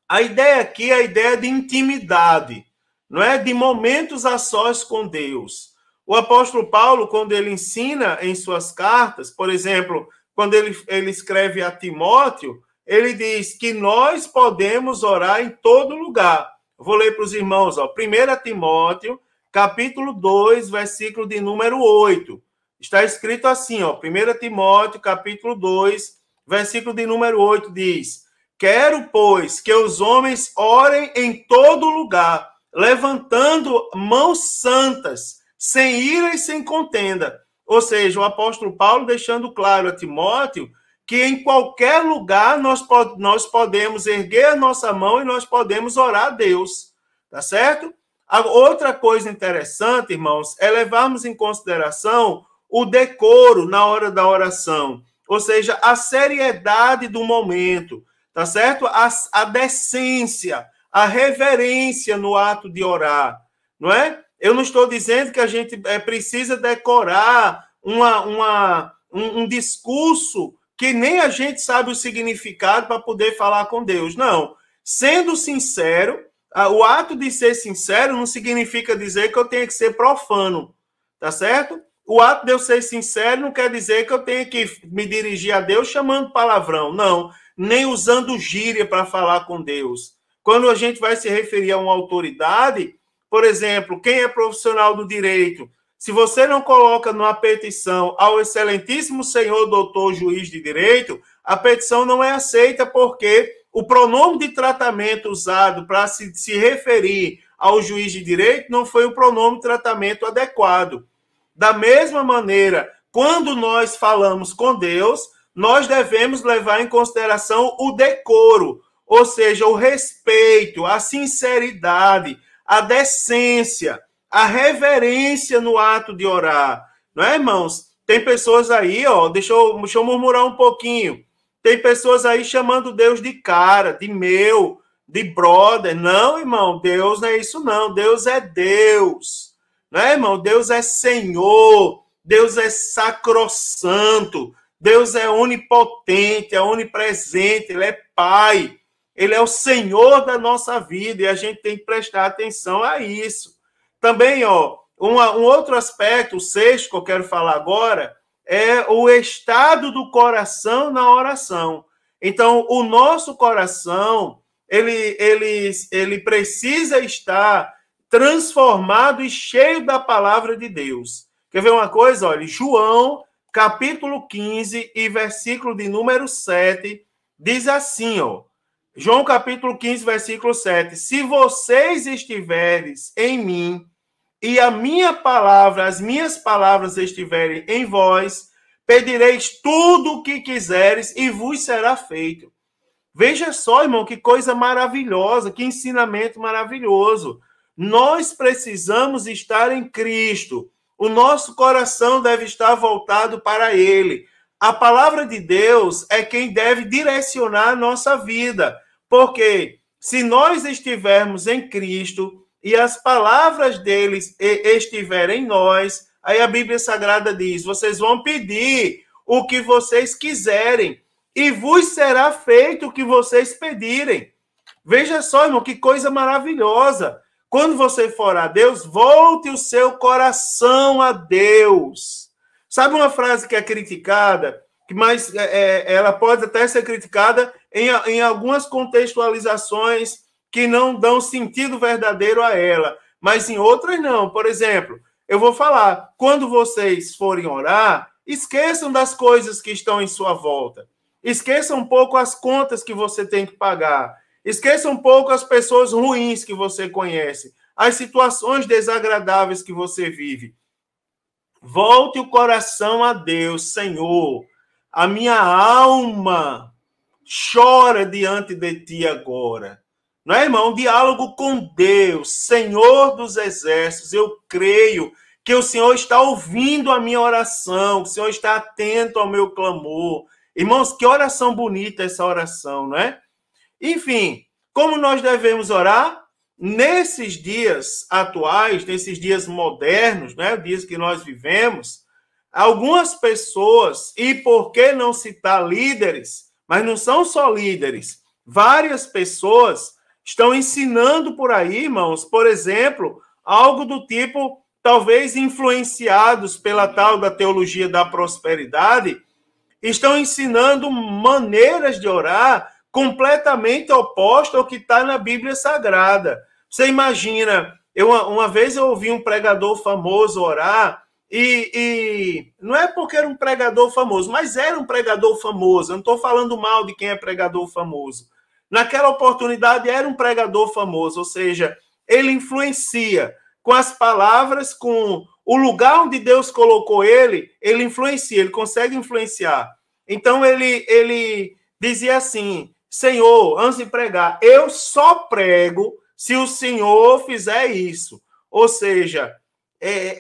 A ideia aqui é a ideia de intimidade, não é? De momentos a sós com Deus. O apóstolo Paulo, quando ele ensina em suas cartas, por exemplo, quando ele escreve a Timóteo, ele diz que nós podemos orar em todo lugar. Eu vou ler para os irmãos, ó, 1 Timóteo, capítulo 2, versículo de número 8. Está escrito assim, ó, 1 Timóteo, capítulo 2, versículo de número 8, diz: quero, pois, que os homens orem em todo lugar, levantando mãos santas, sem ira e sem contenda. Ou seja, o apóstolo Paulo deixando claro a Timóteo que em qualquer lugar nós podemos erguer a nossa mão e nós podemos orar a Deus, tá certo? A outra coisa interessante, irmãos, é levarmos em consideração o decoro na hora da oração, ou seja, a seriedade do momento, tá certo? A decência, a reverência no ato de orar, não é? Eu não estou dizendo que a gente precisa decorar um discurso que nem a gente sabe o significado para poder falar com Deus. Não. Sendo sincero, o ato de ser sincero não significa dizer que eu tenho que ser profano, tá certo? O ato de eu ser sincero não quer dizer que eu tenho que me dirigir a Deus chamando palavrão, não. Nem usando gíria para falar com Deus. Quando a gente vai se referir a uma autoridade, por exemplo, quem é profissional do direito, se você não coloca numa petição ao excelentíssimo senhor doutor juiz de direito, a petição não é aceita porque o pronome de tratamento usado para se referir ao juiz de direito não foi o pronome de tratamento adequado. Da mesma maneira, quando nós falamos com Deus, nós devemos levar em consideração o decoro, ou seja, o respeito, a sinceridade, a decência, a reverência no ato de orar. Não é, irmãos? Tem pessoas aí, ó, deixa eu murmurar um pouquinho. Tem pessoas aí chamando Deus de cara, de meu, de brother. Não, irmão, Deus não é isso não. Deus é Deus. Não é, irmão? Deus é Senhor. Deus é sacrossanto. Deus é onipotente, é onipresente, Ele é Pai. Ele é o Senhor da nossa vida e a gente tem que prestar atenção a isso. Também, ó, um outro aspecto, o sexto que eu quero falar agora, é o estado do coração na oração. Então, o nosso coração, ele precisa estar transformado e cheio da palavra de Deus. Quer ver uma coisa? Olha, João, capítulo 15 e versículo de número 7, diz assim, ó. João capítulo 15, versículo 7. Se vocês estiveres em mim e a minha palavra, as minhas palavras estiverem em vós, pedireis tudo o que quiseres e vos será feito. Veja só, irmão, que coisa maravilhosa, que ensinamento maravilhoso. Nós precisamos estar em Cristo. O nosso coração deve estar voltado para Ele. A palavra de Deus é quem deve direcionar a nossa vida. Porque se nós estivermos em Cristo e as palavras deles estiverem em nós, aí a Bíblia Sagrada diz, vocês vão pedir o que vocês quiserem e vos será feito o que vocês pedirem. Veja só, irmão, que coisa maravilhosa. Quando você for a Deus, volte o seu coração a Deus. Sabe uma frase que é criticada, mas ela pode até ser criticada em algumas contextualizações que não dão sentido verdadeiro a ela, mas em outras não. Por exemplo, eu vou falar, quando vocês forem orar, esqueçam das coisas que estão em sua volta. Esqueçam um pouco as contas que você tem que pagar. Esqueçam um pouco as pessoas ruins que você conhece, as situações desagradáveis que você vive. Volte o coração a Deus, Senhor. A minha alma chora diante de ti agora. Não é, irmão? Um diálogo com Deus, Senhor dos exércitos. Eu creio que o Senhor está ouvindo a minha oração, que o Senhor está atento ao meu clamor. Irmãos, que oração bonita essa oração, não é? Enfim, como nós devemos orar? Nesses dias atuais, nesses dias modernos, né, dias que nós vivemos, algumas pessoas, e por que não citar líderes, mas não são só líderes, várias pessoas estão ensinando por aí, irmãos, por exemplo, algo do tipo, talvez influenciados pela tal da teologia da prosperidade, estão ensinando maneiras de orar completamente opostas ao que está na Bíblia Sagrada. Você imagina, uma vez eu ouvi um pregador famoso orar, e não é porque era um pregador famoso, mas era um pregador famoso. Eu não estou falando mal de quem é pregador famoso. Naquela oportunidade era um pregador famoso, ou seja, ele influencia com as palavras, com o lugar onde Deus colocou ele influencia, ele consegue influenciar. Então ele dizia assim: Senhor, antes de pregar, eu só prego se o Senhor fizer isso. Ou seja,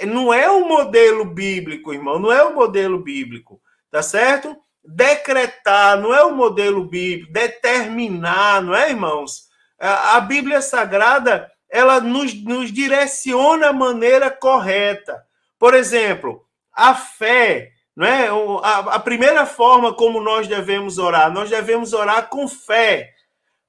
não é um modelo bíblico, irmão, não é um modelo bíblico, tá certo? Decretar não é um modelo bíblico, determinar, não é, irmãos? A Bíblia Sagrada, ela nos direciona a maneira correta. Por exemplo, a fé, não é? A primeira forma como nós devemos orar com fé.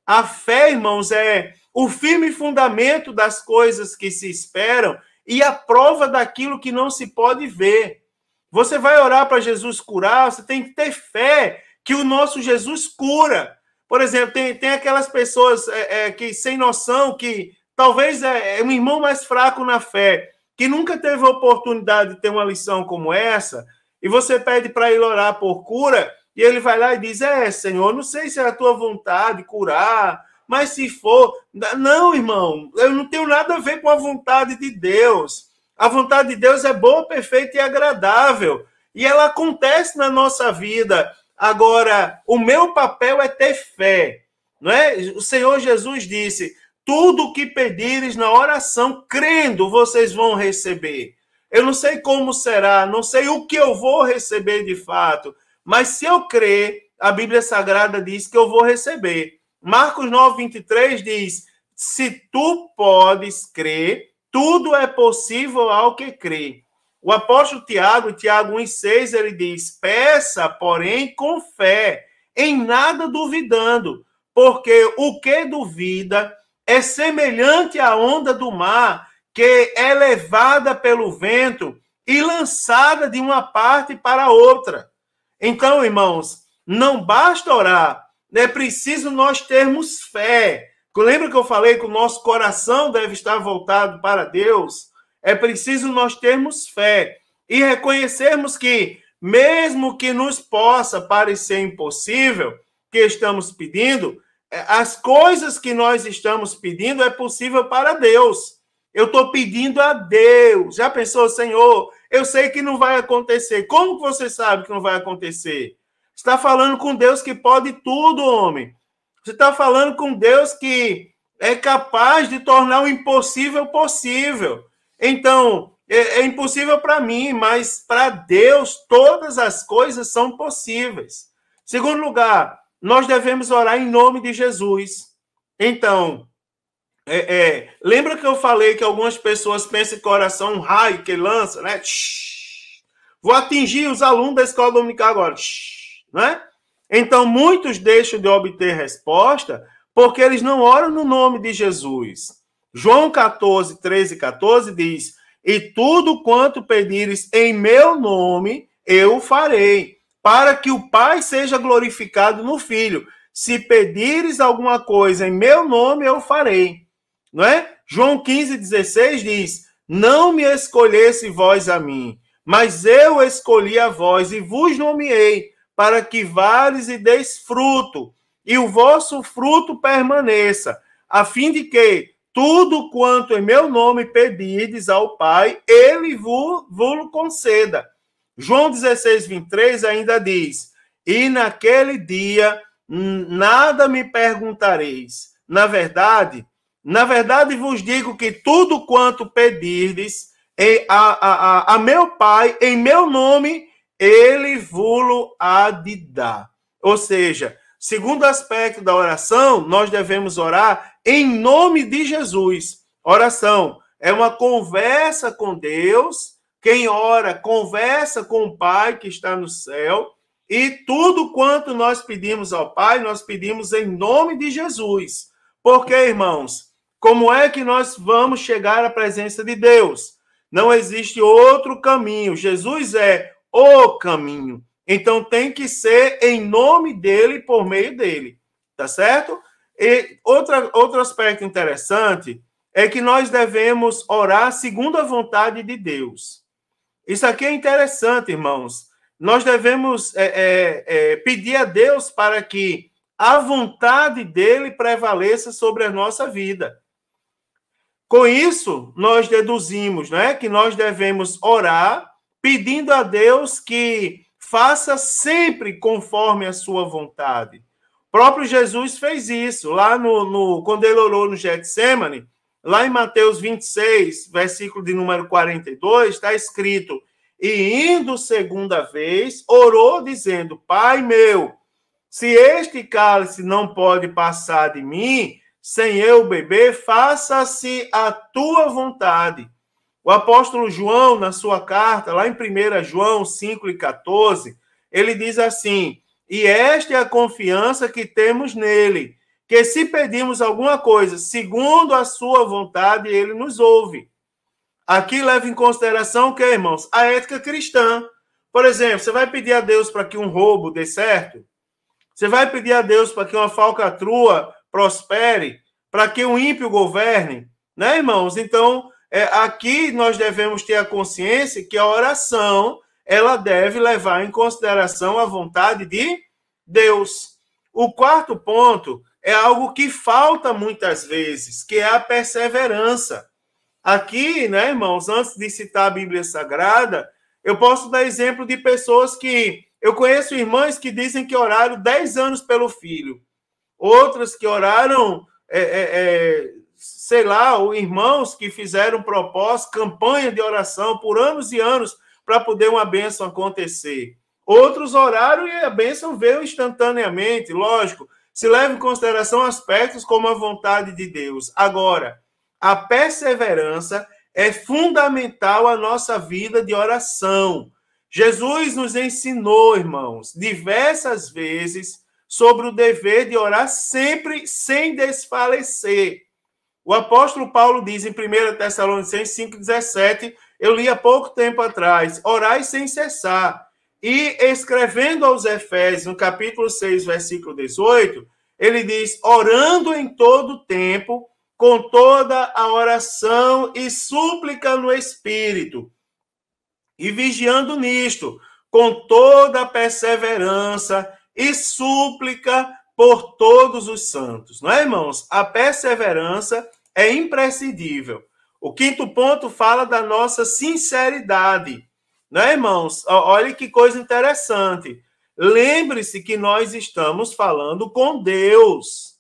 A fé, irmãos, é o firme fundamento das coisas que se esperam e a prova daquilo que não se pode ver. Você vai orar para Jesus curar, você tem que ter fé que o nosso Jesus cura. Por exemplo, tem aquelas pessoas que sem noção, que talvez é um irmão mais fraco na fé, que nunca teve a oportunidade de ter uma lição como essa, e você pede para ele orar por cura, e ele vai lá e diz: Senhor, não sei se é a tua vontade curar, mas se for... Não, irmão, eu não tenho nada a ver com a vontade de Deus. A vontade de Deus é boa, perfeita e agradável. E ela acontece na nossa vida. Agora, o meu papel é ter fé. Não é? O Senhor Jesus disse: tudo o que pedires na oração, crendo, vocês vão receber. Eu não sei como será, não sei o que eu vou receber de fato, mas se eu crer, a Bíblia Sagrada diz que eu vou receber. Marcos 9:23 diz: se tu podes crer, tudo é possível ao que crê. O apóstolo Tiago, Tiago 1,6, ele diz: peça, porém, com fé, em nada duvidando, porque o que duvida é semelhante à onda do mar, que é levada pelo vento e lançada de uma parte para outra. Então, irmãos, não basta orar, é preciso nós termos fé. Lembra que eu falei que o nosso coração deve estar voltado para Deus? É preciso nós termos fé e reconhecermos que, mesmo que nos possa parecer impossível, que estamos pedindo, as coisas que nós estamos pedindo é possível para Deus. Eu estou pedindo a Deus. Já pensou, Senhor, eu sei que não vai acontecer. Como você sabe que não vai acontecer? Você está falando com Deus que pode tudo, homem. Você está falando com Deus que é capaz de tornar o impossível possível. Então, é impossível para mim, mas para Deus todas as coisas são possíveis. Segundo lugar, nós devemos orar em nome de Jesus. Então, lembra que eu falei que algumas pessoas pensam que oração é um raio que lança, né? Vou atingir os alunos da escola dominical agora, né? Então, muitos deixam de obter resposta porque eles não oram no nome de Jesus. João 14, 13 e 14 diz: e tudo quanto pedires em meu nome, eu farei, para que o Pai seja glorificado no Filho. Se pedires alguma coisa em meu nome, eu farei. Não é? João 15, 16 diz: não me escolhesse vós a mim, mas eu escolhi a vós e vos nomeei, para que vales e deis fruto, e o vosso fruto permaneça, a fim de que tudo quanto em meu nome pedirdes ao Pai, ele vos conceda. João 16, 23 ainda diz: e naquele dia nada me perguntareis. Na verdade vos digo que tudo quanto pedirdes a meu Pai, em meu nome, ele vos há de dar. Ou seja, segundo aspecto da oração, nós devemos orar em nome de Jesus. Oração é uma conversa com Deus. Quem ora, conversa com o Pai que está no céu. E tudo quanto nós pedimos ao Pai, nós pedimos em nome de Jesus. Porque, irmãos, como é que nós vamos chegar à presença de Deus? Não existe outro caminho. Jesus é o caminho. Então tem que ser em nome dele, por meio dele. Tá certo? E outro aspecto interessante é que nós devemos orar segundo a vontade de Deus. Isso aqui é interessante, irmãos. Nós devemos pedir a Deus para que a vontade dele prevaleça sobre a nossa vida. Com isso, nós deduzimos, né, que nós devemos orar pedindo a Deus que faça sempre conforme a sua vontade. O próprio Jesus fez isso, lá quando ele orou no Getsêmani, lá em Mateus 26, versículo de número 42, está escrito: e indo segunda vez, orou dizendo: Pai meu, se este cálice não pode passar de mim, sem eu beber, faça-se a tua vontade. O apóstolo João, na sua carta, lá em 1 João 5:14, ele diz assim: e esta é a confiança que temos nele, que se pedimos alguma coisa segundo a sua vontade, ele nos ouve. Aqui leva em consideração o que, irmãos? A ética cristã. Por exemplo, você vai pedir a Deus para que um roubo dê certo? Você vai pedir a Deus para que uma falcatrua prospere? Para que um ímpio governe? Né, irmãos? Então, aqui nós devemos ter a consciência que a oração, ela deve levar em consideração a vontade de Deus. O quarto ponto é algo que falta muitas vezes, que é a perseverança. Aqui, né, irmãos, antes de citar a Bíblia Sagrada, eu posso dar exemplo de pessoas que... Eu conheço irmãs que dizem que oraram 10 anos pelo filho. Outras que oraram, sei lá, irmãos que fizeram propósito, campanha de oração por anos e anos para poder uma bênção acontecer. Outros oraram e a bênção veio instantaneamente, lógico. Se leva em consideração aspectos como a vontade de Deus. Agora, a perseverança é fundamental à nossa vida de oração. Jesus nos ensinou, irmãos, diversas vezes sobre o dever de orar sempre sem desfalecer. O apóstolo Paulo diz em 1 Tessalonicenses 5,17, eu li há pouco tempo atrás, orai sem cessar. E escrevendo aos Efésios, no capítulo 6, versículo 18, ele diz, orando em todo tempo, com toda a oração e súplica no Espírito, e vigiando nisto, com toda a perseverança e súplica por todos os santos. Não é, irmãos? A perseverança é imprescindível. O quinto ponto fala da nossa sinceridade. Não é, irmãos? Olha que coisa interessante. Lembre-se que nós estamos falando com Deus.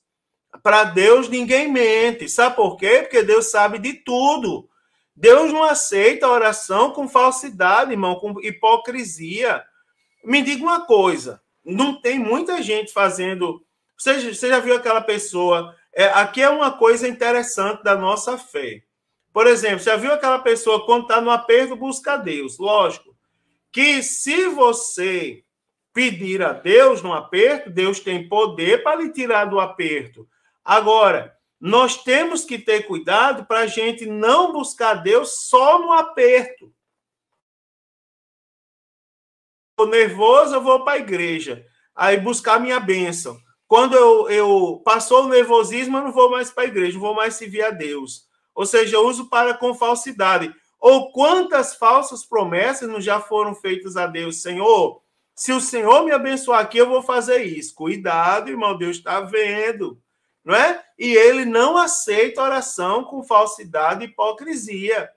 Para Deus ninguém mente. Sabe por quê? Porque Deus sabe de tudo. Deus não aceita a oração com falsidade, irmão, com hipocrisia. Me diga uma coisa, não tem muita gente fazendo... Você já viu aquela pessoa... aqui é uma coisa interessante da nossa fé. Por exemplo, já viu aquela pessoa quando está no aperto busca a Deus? Lógico que se você pedir a Deus no aperto, Deus tem poder para lhe tirar do aperto. Agora... nós temos que ter cuidado para a gente não buscar Deus só no aperto. Estou nervoso, eu vou para a igreja. Aí buscar minha bênção. Quando eu passou o nervosismo, eu não vou mais para a igreja, não vou mais servir a Deus. Ou seja, eu uso para com falsidade. Ou quantas falsas promessas não já foram feitas a Deus? Senhor, se o Senhor me abençoar aqui, eu vou fazer isso. Cuidado, irmão, Deus está vendo. Não é? E ele não aceita oração com falsidade e hipocrisia.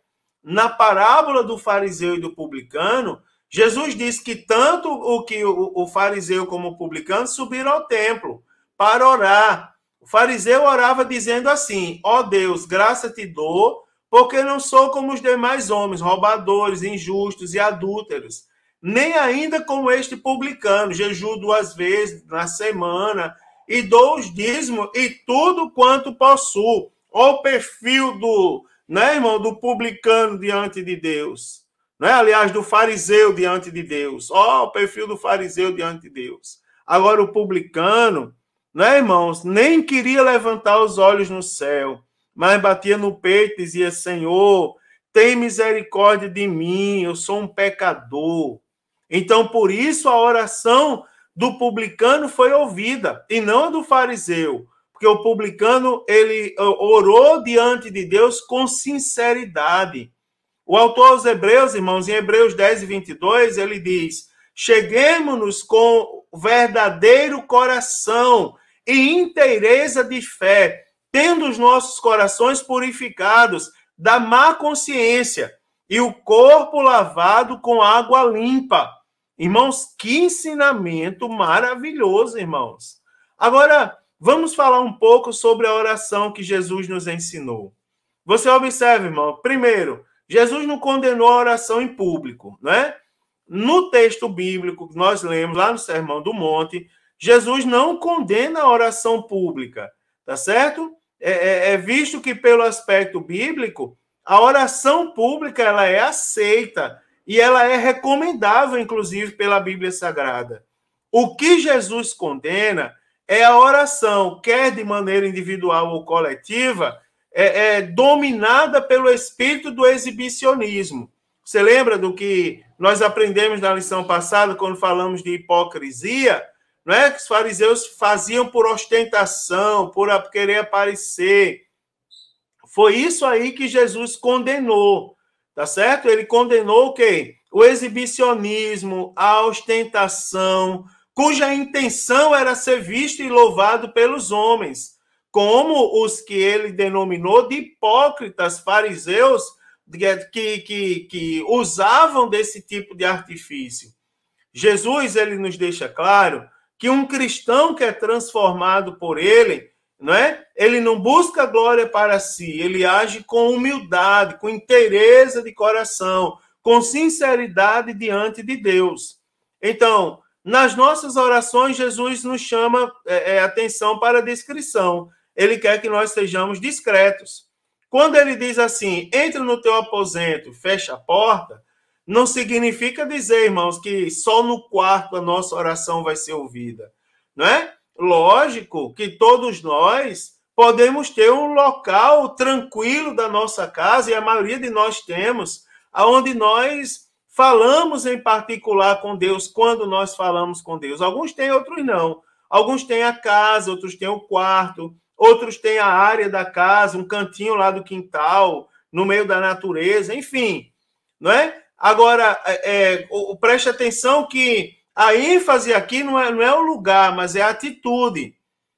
Na parábola do fariseu e do publicano, Jesus disse que tanto o fariseu como o publicano subiram ao templo para orar. O fariseu orava dizendo assim, ó Deus, graça te dou, porque não sou como os demais homens, roubadores, injustos e adúlteros, nem ainda como este publicano, jejuo 2 vezes na semana, e dou os dízimos e tudo quanto possuo. Olha o perfil do, né, irmão, do publicano diante de Deus. Né? Aliás, do fariseu diante de Deus. Olha o perfil do fariseu diante de Deus. Agora, o publicano, né, irmãos, nem queria levantar os olhos no céu, mas batia no peito e dizia, Senhor, tem misericórdia de mim, eu sou um pecador. Então, por isso, a oração do publicano foi ouvida, e não a do fariseu, Porque o publicano, ele orou diante de Deus com sinceridade. O autor aos Hebreus, irmãos, em Hebreus 10 e 22, ele diz: cheguemos-nos com verdadeiro coração e inteireza de fé, tendo os nossos corações purificados da má consciência e o corpo lavado com água limpa. Irmãos, que ensinamento maravilhoso, irmãos. Agora, vamos falar um pouco sobre a oração que Jesus nos ensinou. Você observa, irmão, primeiro, Jesus não condenou a oração em público, né? No texto bíblico que nós lemos lá no Sermão do Monte, Jesus não condena a oração pública, tá certo? É visto que, pelo aspecto bíblico, a oração pública ela é aceita e ela é recomendável, inclusive, pela Bíblia Sagrada. O que Jesus condena é a oração, quer de maneira individual ou coletiva, dominada pelo espírito do exibicionismo. Você lembra do que nós aprendemos na lição passada, quando falamos de hipocrisia? Não é? Que os fariseus faziam por ostentação, por querer aparecer. Foi isso aí que Jesus condenou, tá certo? Ele condenou o quê? O exibicionismo, a ostentação, cuja intenção era ser visto e louvado pelos homens, como os que ele denominou de hipócritas fariseus, que usavam desse tipo de artifício. Jesus, ele nos deixa claro que um cristão que é transformado por ele, não é? Ele não busca glória para si, ele age com humildade, com inteireza de coração, com sinceridade diante de Deus. Então, nas nossas orações, Jesus nos chama atenção para a discrição. Ele quer que nós sejamos discretos. Quando ele diz assim, entra no teu aposento, fecha a porta, não significa dizer, irmãos, que só no quarto a nossa oração vai ser ouvida, não é? Lógico que todos nós podemos ter um local tranquilo da nossa casa, e a maioria de nós temos, onde nós falamos em particular com Deus, quando nós falamos com Deus. Alguns têm, outros não. Alguns têm a casa, outros têm o quarto, outros têm a área da casa, um cantinho lá do quintal, no meio da natureza, enfim, não é? Agora, preste atenção que a ênfase aqui não é o lugar, mas é a atitude.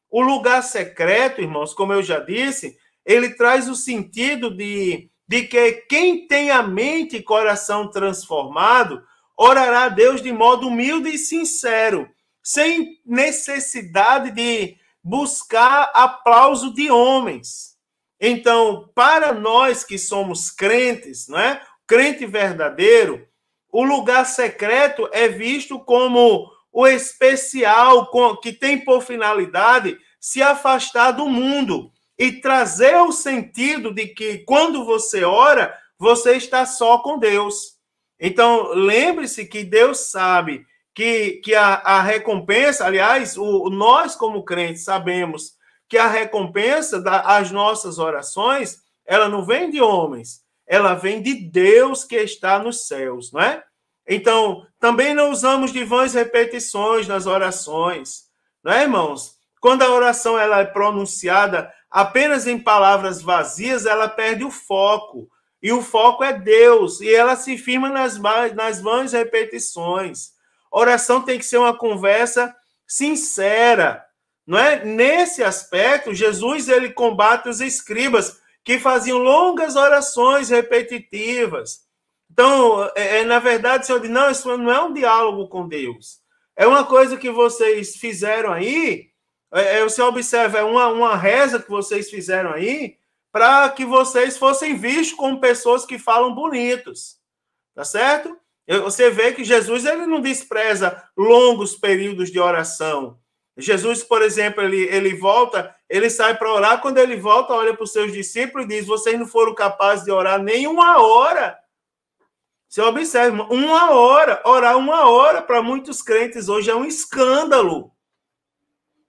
O lugar secreto, irmãos, como eu já disse, ele traz o sentido de que quem tem a mente e coração transformado orará a Deus de modo humilde e sincero, sem necessidade de buscar aplauso de homens. Então, para nós que somos crentes, não é? Crente verdadeiro, o lugar secreto é visto como o especial, que tem por finalidade se afastar do mundo e trazer o sentido de que quando você ora, você está só com Deus. Então, lembre-se que Deus sabe que a recompensa, aliás, nós como crentes sabemos que a recompensa das nossas orações, ela não vem de homens, ela vem de Deus que está nos céus, não é? Então, também não usamos de vãs repetições nas orações, não é, irmãos? Quando a oração ela é pronunciada apenas em palavras vazias, ela perde o foco, e o foco é Deus, e ela se firma nas vãs repetições. Oração tem que ser uma conversa sincera, não é? Nesse aspecto, Jesus ele combate os escribas que faziam longas orações repetitivas. Então, na verdade, o Senhor diz, não, isso não é um diálogo com Deus. É uma coisa que vocês fizeram aí, você observa, é uma reza que vocês fizeram aí, para que vocês fossem vistos como pessoas que falam bonitos. Tá certo? Você vê que Jesus ele não despreza longos períodos de oração. Jesus, por exemplo, ele volta, ele sai para orar, quando ele volta, olha para os seus discípulos e diz, vocês não foram capazes de orar nem uma hora. Você observa, uma hora, orar uma hora para muitos crentes hoje é um escândalo.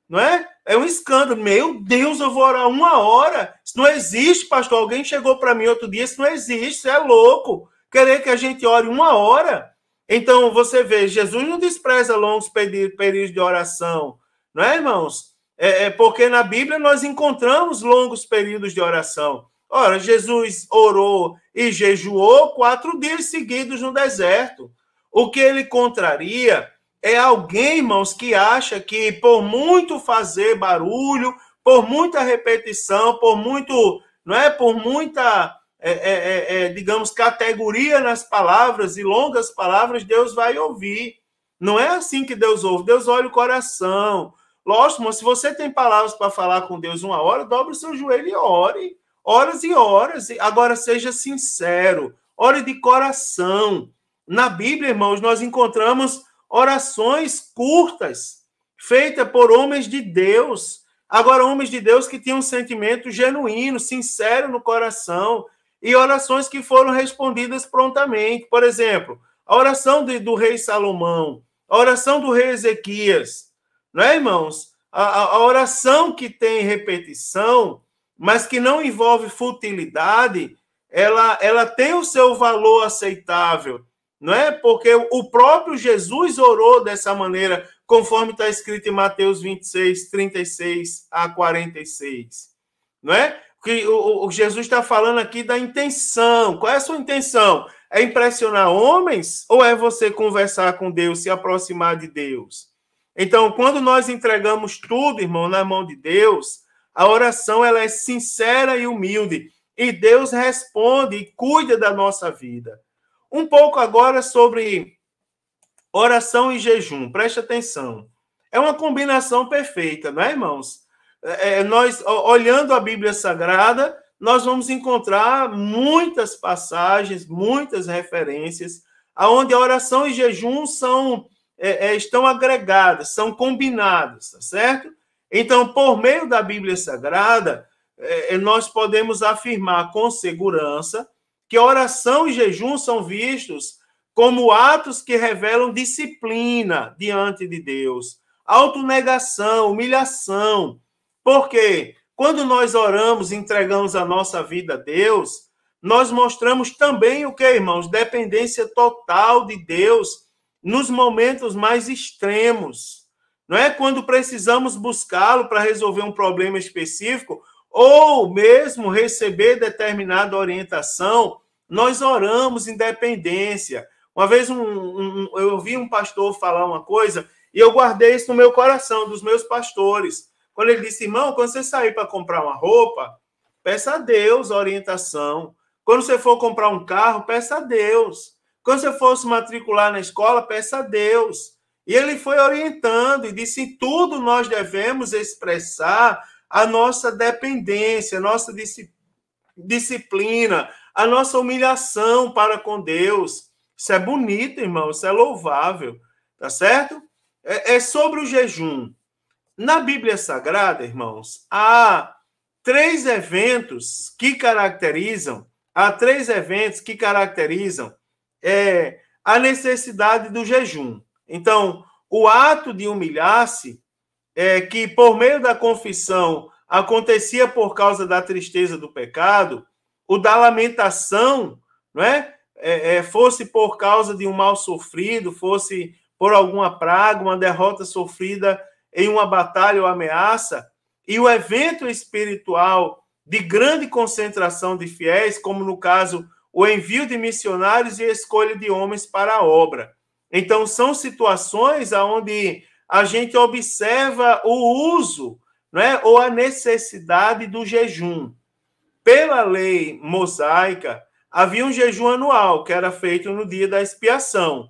Não é? É um escândalo. Meu Deus, eu vou orar uma hora. Isso não existe, pastor. Alguém chegou para mim outro dia, isso não existe, isso é louco. Querer que a gente ore uma hora. Então, você vê, Jesus não despreza longos períodos de oração. Não é, irmãos? Porque na Bíblia nós encontramos longos períodos de oração. Ora, Jesus orou e jejuou 4 dias seguidos no deserto. O que ele contraria é alguém, irmãos, que acha que por muito fazer barulho, por muita repetição, por muito, não é, por muita, digamos, categoria nas palavras e longas palavras, Deus vai ouvir. Não é assim que Deus ouve. Deus olha o coração. Lógico, mas se você tem palavras para falar com Deus 1 hora, dobre o seu joelho e ore. Horas e horas. Agora, seja sincero. Ore de coração. Na Bíblia, irmãos, nós encontramos orações curtas, feitas por homens de Deus. Agora, homens de Deus que tinham um sentimento genuíno, sincero no coração, e orações que foram respondidas prontamente. Por exemplo, a oração do rei Salomão, a oração do rei Ezequias. Não é, irmãos? A oração que tem repetição, mas que não envolve futilidade, ela tem o seu valor aceitável, não é? Porque o próprio Jesus orou dessa maneira, conforme está escrito em Mateus 26, 36 a 46. Não é? Que o Jesus está falando aqui da intenção. Qual é a sua intenção? É impressionar homens ou é você conversar com Deus, se aproximar de Deus? Então, quando nós entregamos tudo, irmão, na mão de Deus, a oração ela é sincera e humilde. E Deus responde e cuida da nossa vida. Um pouco agora sobre oração e jejum. Preste atenção. É uma combinação perfeita, não é, irmãos? Nós, olhando a Bíblia Sagrada, nós vamos encontrar muitas passagens, muitas referências, onde a oração e jejum estão agregadas, são combinadas, tá certo? Então, por meio da Bíblia Sagrada, nós podemos afirmar com segurança que oração e jejum são vistos como atos que revelam disciplina diante de Deus, autonegação, humilhação. Porque quando nós oramos e entregamos a nossa vida a Deus, nós mostramos também o que, irmãos? Dependência total de Deus nos momentos mais extremos. Não é quando precisamos buscá-lo para resolver um problema específico ou mesmo receber determinada orientação, nós oramos em dependência. Uma vez eu ouvi um pastor falar uma coisa e eu guardei isso no meu coração, dos meus pastores. Quando ele disse, irmão, quando você sair para comprar uma roupa, peça a Deus a orientação. Quando você for comprar um carro, peça a Deus. Quando você for se matricular na escola, peça a Deus. E ele foi orientando e disse, em tudo nós devemos expressar a nossa dependência, a nossa disciplina, a nossa humilhação para com Deus. Isso é bonito, irmão, isso é louvável, tá certo? É sobre o jejum. Na Bíblia Sagrada, irmãos, há três eventos que caracterizam a necessidade do jejum. Então, o ato de humilhar-se, que por meio da confissão acontecia por causa da tristeza do pecado, o da lamentação, não é? Fosse por causa de um mal sofrido, fosse por alguma praga, uma derrota sofrida em uma batalha ou ameaça, e o evento espiritual de grande concentração de fiéis, como no caso o envio de missionários e a escolha de homens para a obra. Então, são situações onde a gente observa o uso, né, ou a necessidade do jejum. Pela lei mosaica, havia um jejum anual, que era feito no dia da expiação.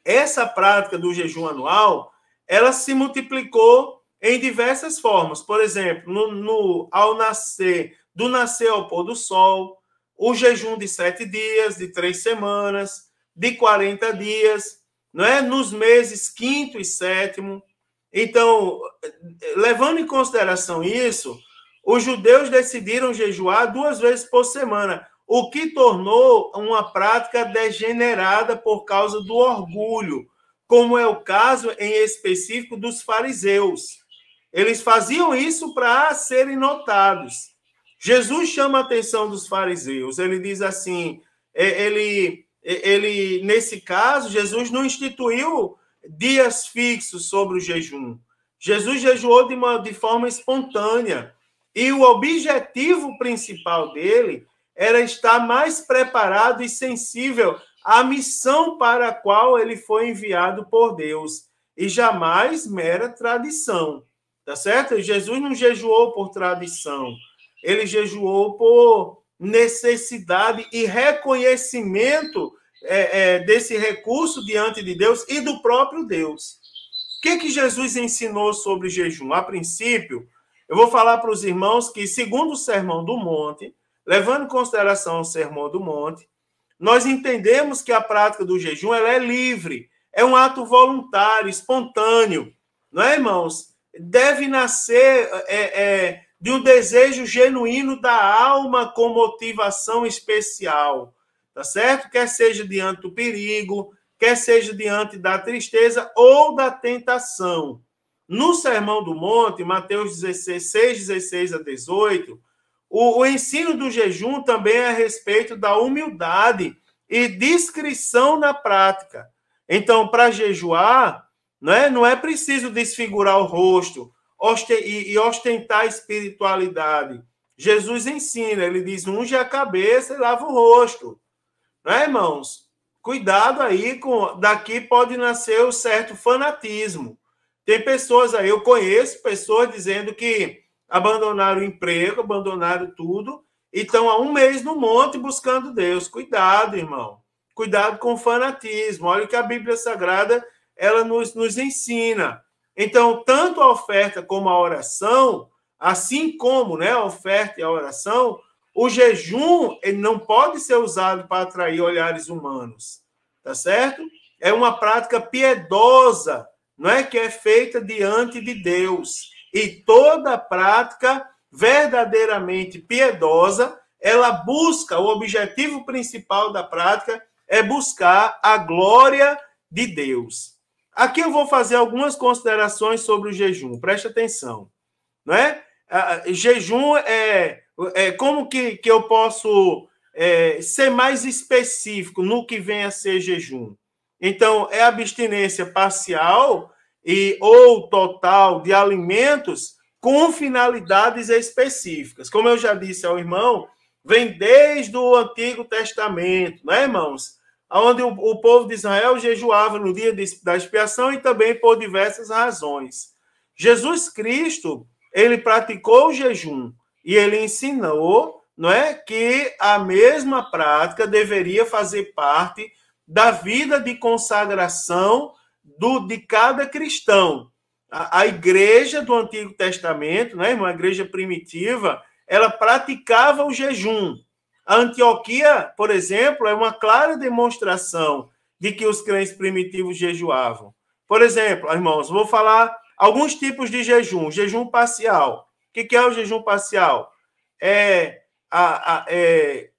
Essa prática do jejum anual, ela se multiplicou em diversas formas. Por exemplo, ao nascer, do nascer ao pôr do sol, o jejum de 7 dias, de 3 semanas, de 40 dias, não é? Nos meses 5º e 7º. Então, levando em consideração isso, os judeus decidiram jejuar 2 vezes por semana, o que tornou uma prática degenerada por causa do orgulho, como é o caso em específico dos fariseus. Eles faziam isso para serem notados. Jesus chama a atenção dos fariseus. Ele diz assim, nesse caso, Jesus não instituiu dias fixos sobre o jejum. Jesus jejuou de forma espontânea. E o objetivo principal dele era estar mais preparado e sensível à missão para a qual ele foi enviado por Deus. E jamais mera tradição. Tá certo? Jesus não jejuou por tradição. Ele jejuou por necessidade e reconhecimento desse recurso diante de Deus e do próprio Deus. O que Jesus ensinou sobre jejum? A princípio, eu vou falar para os irmãos que, segundo o Sermão do Monte, levando em consideração o Sermão do Monte, nós entendemos que a prática do jejum ela é livre, é um ato voluntário, espontâneo, não é, irmãos? Deve nascer de um desejo genuíno da alma com motivação especial, tá certo? Quer seja diante do perigo, quer seja diante da tristeza ou da tentação. No Sermão do Monte, Mateus 16, 16 a 18, o ensino do jejum também é a respeito da humildade e discrição na prática. Então, para jejuar, não é preciso desfigurar o rosto e ostentar a espiritualidade. Jesus ensina, ele diz, unge a cabeça e lava o rosto. Não é, irmãos? Cuidado aí, daqui pode nascer o certo fanatismo. Tem pessoas aí, eu conheço pessoas dizendo que abandonaram o emprego, abandonaram tudo, e estão há um mês no monte buscando Deus. Cuidado, irmão. Cuidado com o fanatismo. Olha o que a Bíblia Sagrada ela nos ensina. Então, tanto a oferta como a oração, assim como a oferta e a oração, o jejum ele não pode ser usado para atrair olhares humanos, tá certo? É uma prática piedosa, que é feita diante de Deus. E toda prática verdadeiramente piedosa, ela busca, o objetivo principal da prática é buscar a glória de Deus. Aqui eu vou fazer algumas considerações sobre o jejum, preste atenção. Jejum como que eu posso ser mais específico no que vem a ser jejum? Então, é abstinência parcial ou total de alimentos com finalidades específicas. Como eu já disse ao irmão, vem desde o Antigo Testamento, irmãos? Onde o povo de Israel jejuava no dia da expiação e também por diversas razões. Jesus Cristo, ele praticou o jejum e ele ensinou, que a mesma prática deveria fazer parte da vida de consagração de cada cristão. A igreja do Antigo Testamento, uma igreja primitiva, ela praticava o jejum. A Antioquia, por exemplo, é uma clara demonstração de que os crentes primitivos jejuavam. Por exemplo, irmãos, vou falar alguns tipos de jejum. Jejum parcial. O que é o jejum parcial?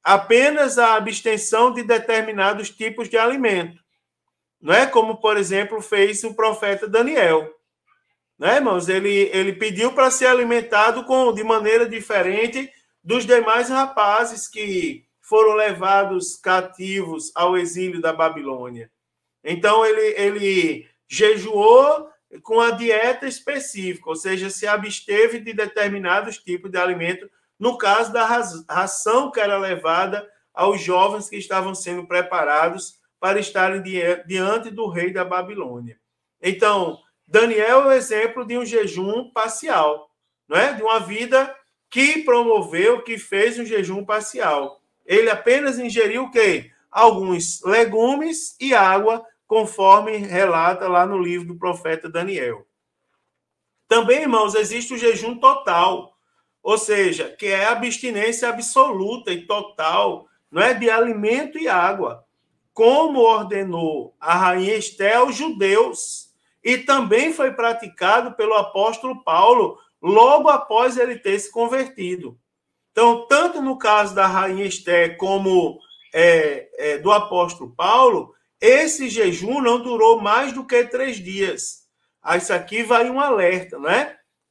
Apenas a abstenção de determinados tipos de alimento. Como, por exemplo, fez o profeta Daniel. Irmãos? Ele pediu para ser alimentado de maneira diferente dos demais rapazes que foram levados cativos ao exílio da Babilônia. Então, ele jejuou com a dieta específica, ou seja, se absteve de determinados tipos de alimento, no caso da ração que era levada aos jovens que estavam sendo preparados para estarem diante do rei da Babilônia. Então, Daniel é o exemplo de um jejum parcial, de uma vida que promoveu, que fez um jejum parcial. Ele apenas ingeriu o quê? Alguns legumes e água, conforme relata lá no livro do profeta Daniel. Também, irmãos, existe o jejum total, ou seja, que é a abstinência absoluta e total, de alimento e água, como ordenou a rainha Esté aos judeus, e também foi praticado pelo apóstolo Paulo logo após ele ter se convertido. Então, tanto no caso da rainha Esté como do apóstolo Paulo, esse jejum não durou mais do que 3 dias. Isso aqui vai um alerta,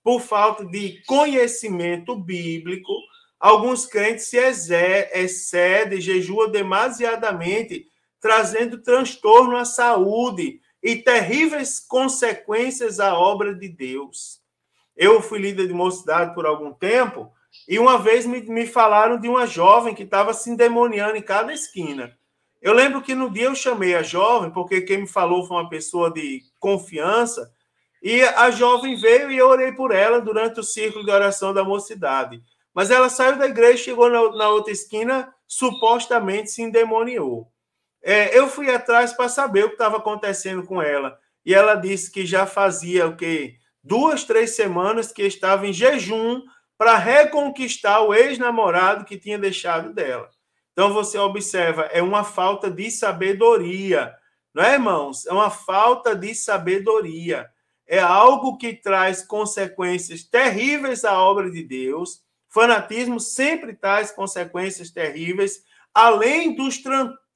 Por falta de conhecimento bíblico, alguns crentes se excedem, jejuam demasiadamente, trazendo transtorno à saúde e terríveis consequências à obra de Deus. Eu fui líder de mocidade por algum tempo, e uma vez me falaram de uma jovem que estava se endemoniando em cada esquina. Eu lembro que no dia eu chamei a jovem, porque quem me falou foi uma pessoa de confiança, e a jovem veio e eu orei por ela durante o círculo de oração da mocidade. Mas ela saiu da igreja, chegou na outra esquina, supostamente se endemoniou. Eu fui atrás para saber o que estava acontecendo com ela. E ela disse que já fazia o quê? 2, 3 semanas que estava em jejum para reconquistar o ex-namorado que tinha deixado dela. Então, você observa, é uma falta de sabedoria. Não é, irmãos? É uma falta de sabedoria. É algo que traz consequências terríveis à obra de Deus. Fanatismo sempre traz consequências terríveis, além dos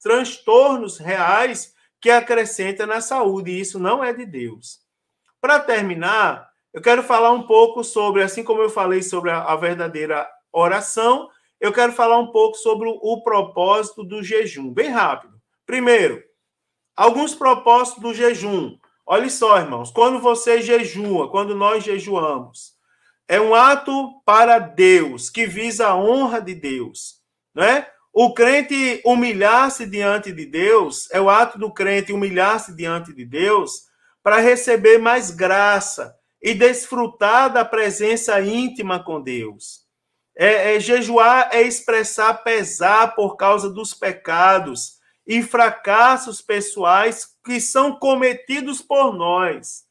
transtornos reais que acrescenta na saúde. E isso não é de Deus. Para terminar, eu quero falar um pouco sobre, assim como eu falei sobre a verdadeira oração, eu quero falar um pouco sobre o propósito do jejum, bem rápido. Primeiro, alguns propósitos do jejum. Olha só, irmãos, quando você jejua, quando nós jejuamos, é um ato para Deus, que visa a honra de Deus, né? O crente humilhar-se diante de Deus, é o ato do crente humilhar-se diante de Deus para receber mais graça e desfrutar da presença íntima com Deus. Jejuar é expressar pesar por causa dos pecados e fracassos pessoais que são cometidos por nós.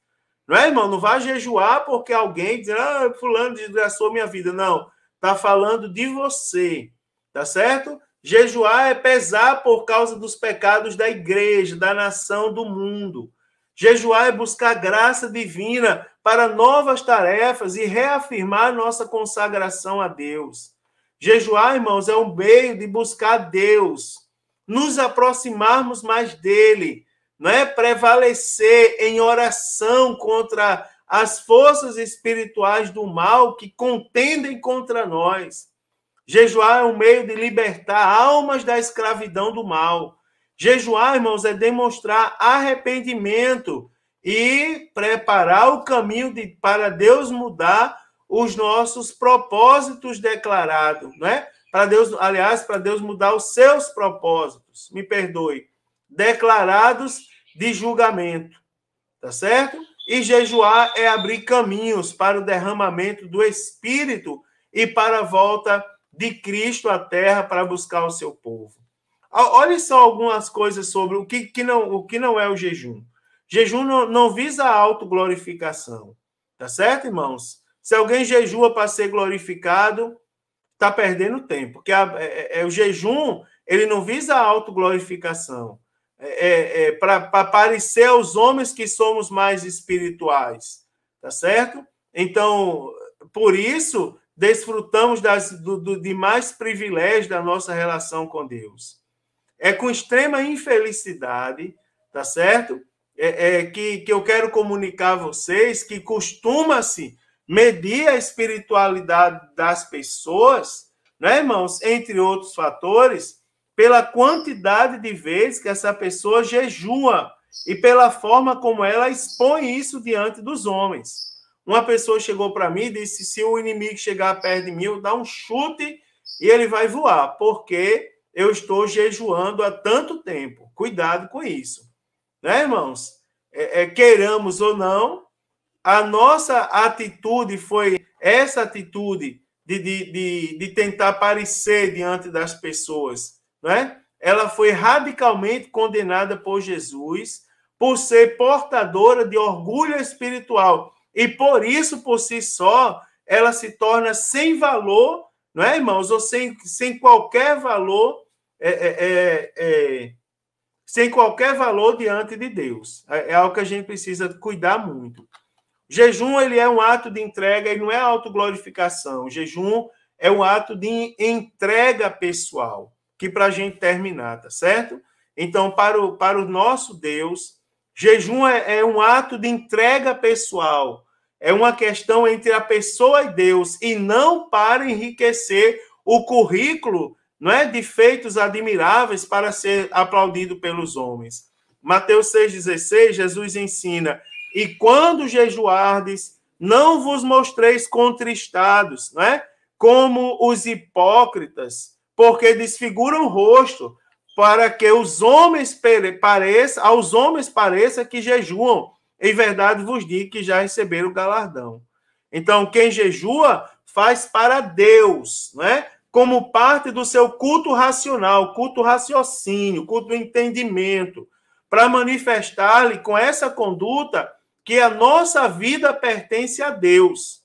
Não é, irmão? Não vá jejuar porque alguém diz, fulano desgraçou minha vida. Não, está falando de você, tá certo? Jejuar é pesar por causa dos pecados da igreja, da nação, do mundo. Jejuar é buscar graça divina para novas tarefas e reafirmar nossa consagração a Deus. Jejuar, irmãos, é um meio de buscar Deus, nos aproximarmos mais dele, não é? Prevalecer em oração contra as forças espirituais do mal que contendem contra nós. Jejuar é um meio de libertar almas da escravidão do mal. Jejuar, irmãos, é demonstrar arrependimento e preparar o caminho para Deus mudar os nossos propósitos declarados, não é? Para Deus mudar os seus propósitos, me perdoe, declarados de julgamento, tá certo? E jejuar é abrir caminhos para o derramamento do Espírito e para a volta de Cristo à terra para buscar o seu povo. Olha só algumas coisas sobre o que não é o jejum. Jejum não visa a autoglorificação, tá certo, irmãos? Se alguém jejua para ser glorificado, está perdendo tempo, porque o jejum ele não visa a autoglorificação, para parecer aos homens que somos mais espirituais, tá certo? Então, por isso, desfrutamos de mais privilégios da nossa relação com Deus. É com extrema infelicidade, tá certo? Que eu quero comunicar a vocês que costuma-se medir a espiritualidade das pessoas, né, irmãos? Entre outros fatores, pela quantidade de vezes que essa pessoa jejua e pela forma como ela expõe isso diante dos homens. Uma pessoa chegou para mim e disse, se o inimigo chegar perto de mim, eu dou um chute e ele vai voar, porque eu estou jejuando há tanto tempo. Cuidado com isso. Né, irmãos? Queiramos ou não, a nossa atitude foi essa atitude de tentar aparecer diante das pessoas. Né? Ela foi radicalmente condenada por Jesus por ser portadora de orgulho espiritual. E por isso, por si só, ela se torna sem valor, não é, irmãos? Ou sem qualquer valor, sem qualquer valor diante de Deus. É algo que a gente precisa cuidar muito. O jejum, ele é um ato de entrega, e não é autoglorificação. O jejum é um ato de entrega pessoal, que para a gente terminar, tá certo? Então, para o nosso Deus, jejum é um ato de entrega pessoal. É uma questão entre a pessoa e Deus, e não para enriquecer o currículo, não é, de feitos admiráveis para ser aplaudido pelos homens. Mateus 6,16, Jesus ensina: e quando jejuardes, não vos mostreis contristados, não é? Como os hipócritas, porque desfiguram o rosto, para que aos homens pareça que jejuam. Em verdade vos digo que já receberam o galardão. Então, quem jejua faz para Deus, não é? Como parte do seu culto racional, culto raciocínio, culto do entendimento, para manifestar-lhe com essa conduta que a nossa vida pertence a Deus.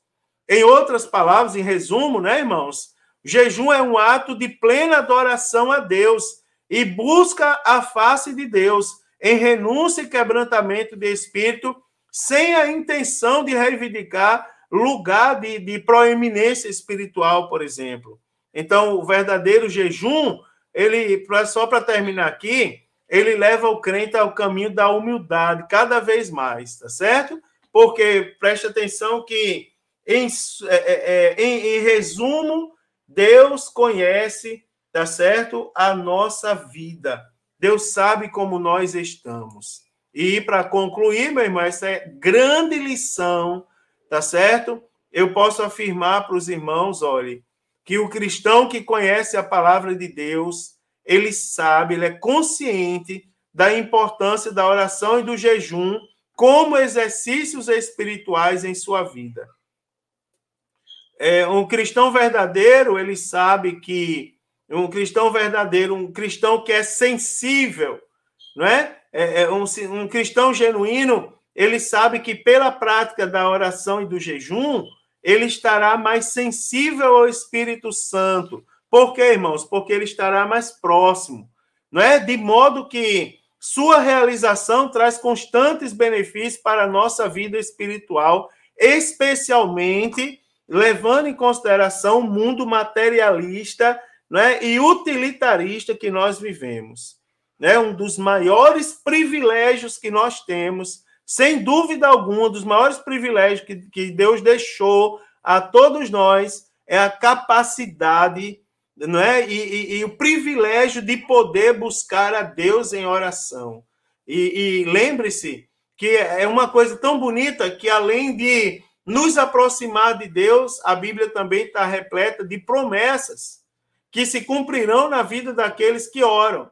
Em outras palavras, em resumo, né, irmãos? Jejum é um ato de plena adoração a Deus e busca a face de Deus em renúncia e quebrantamento de espírito, sem a intenção de reivindicar lugar de proeminência espiritual, por exemplo. Então, o verdadeiro jejum, ele, só para terminar aqui, ele leva o crente ao caminho da humildade cada vez mais, tá certo? Porque, preste atenção que, em resumo, Deus conhece, tá certo? A nossa vida. Deus sabe como nós estamos. E, para concluir, meu irmão, essa é grande lição, tá certo? Eu posso afirmar para os irmãos, olhe, que o cristão que conhece a palavra de Deus, ele sabe, ele é consciente da importância da oração e do jejum como exercícios espirituais em sua vida. Um cristão verdadeiro, ele sabe que um cristão verdadeiro, um cristão que é sensível, não é? Um cristão genuíno, ele sabe que pela prática da oração e do jejum, ele estará mais sensível ao Espírito Santo. Por quê, irmãos? Porque ele estará mais próximo, não é? De modo que sua realização traz constantes benefícios para a nossa vida espiritual, especialmente levando em consideração o mundo materialista, né, e utilitarista que nós vivemos. Né? Um dos maiores privilégios que nós temos, sem dúvida alguma, dos maiores privilégios que Deus deixou a todos nós, é a capacidade, não é? E o privilégio de poder buscar a Deus em oração. E lembre-se que é uma coisa tão bonita que, além de nos aproximar de Deus, a Bíblia também está repleta de promessas que se cumprirão na vida daqueles que oram.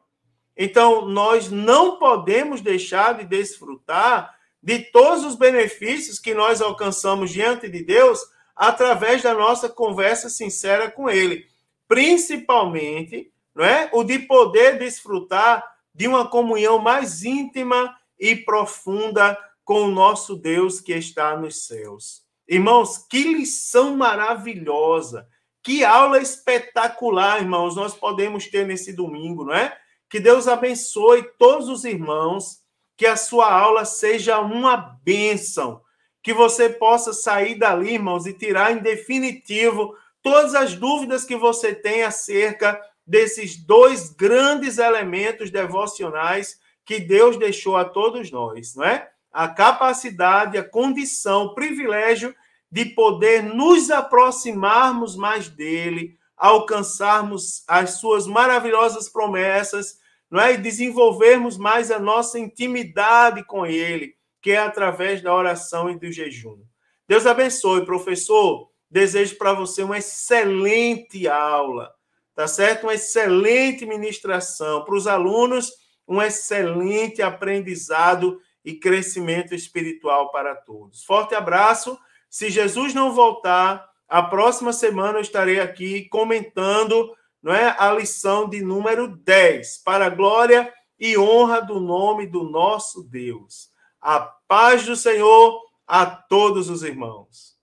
Então, nós não podemos deixar de desfrutar de todos os benefícios que nós alcançamos diante de Deus através da nossa conversa sincera com Ele. Principalmente, não é? O de poder desfrutar de uma comunhão mais íntima e profunda com o nosso Deus que está nos céus. Irmãos, que lição maravilhosa, que aula espetacular, irmãos, nós podemos ter nesse domingo, não é? Que Deus abençoe todos os irmãos, que a sua aula seja uma bênção, que você possa sair dali, irmãos, e tirar em definitivo todas as dúvidas que você tem acerca desses dois grandes elementos devocionais que Deus deixou a todos nós, não é? A capacidade, a condição, o privilégio de poder nos aproximarmos mais dele, alcançarmos as suas maravilhosas promessas, não é? E desenvolvermos mais a nossa intimidade com ele, que é através da oração e do jejum. Deus abençoe, professor. Desejo para você uma excelente aula, tá certo? Uma excelente ministração. Para os alunos, um excelente aprendizado e crescimento espiritual para todos. Forte abraço. Se Jesus não voltar, a próxima semana eu estarei aqui comentando, não é, a lição de número 10, para a glória e honra do nome do nosso Deus. A paz do Senhor a todos os irmãos.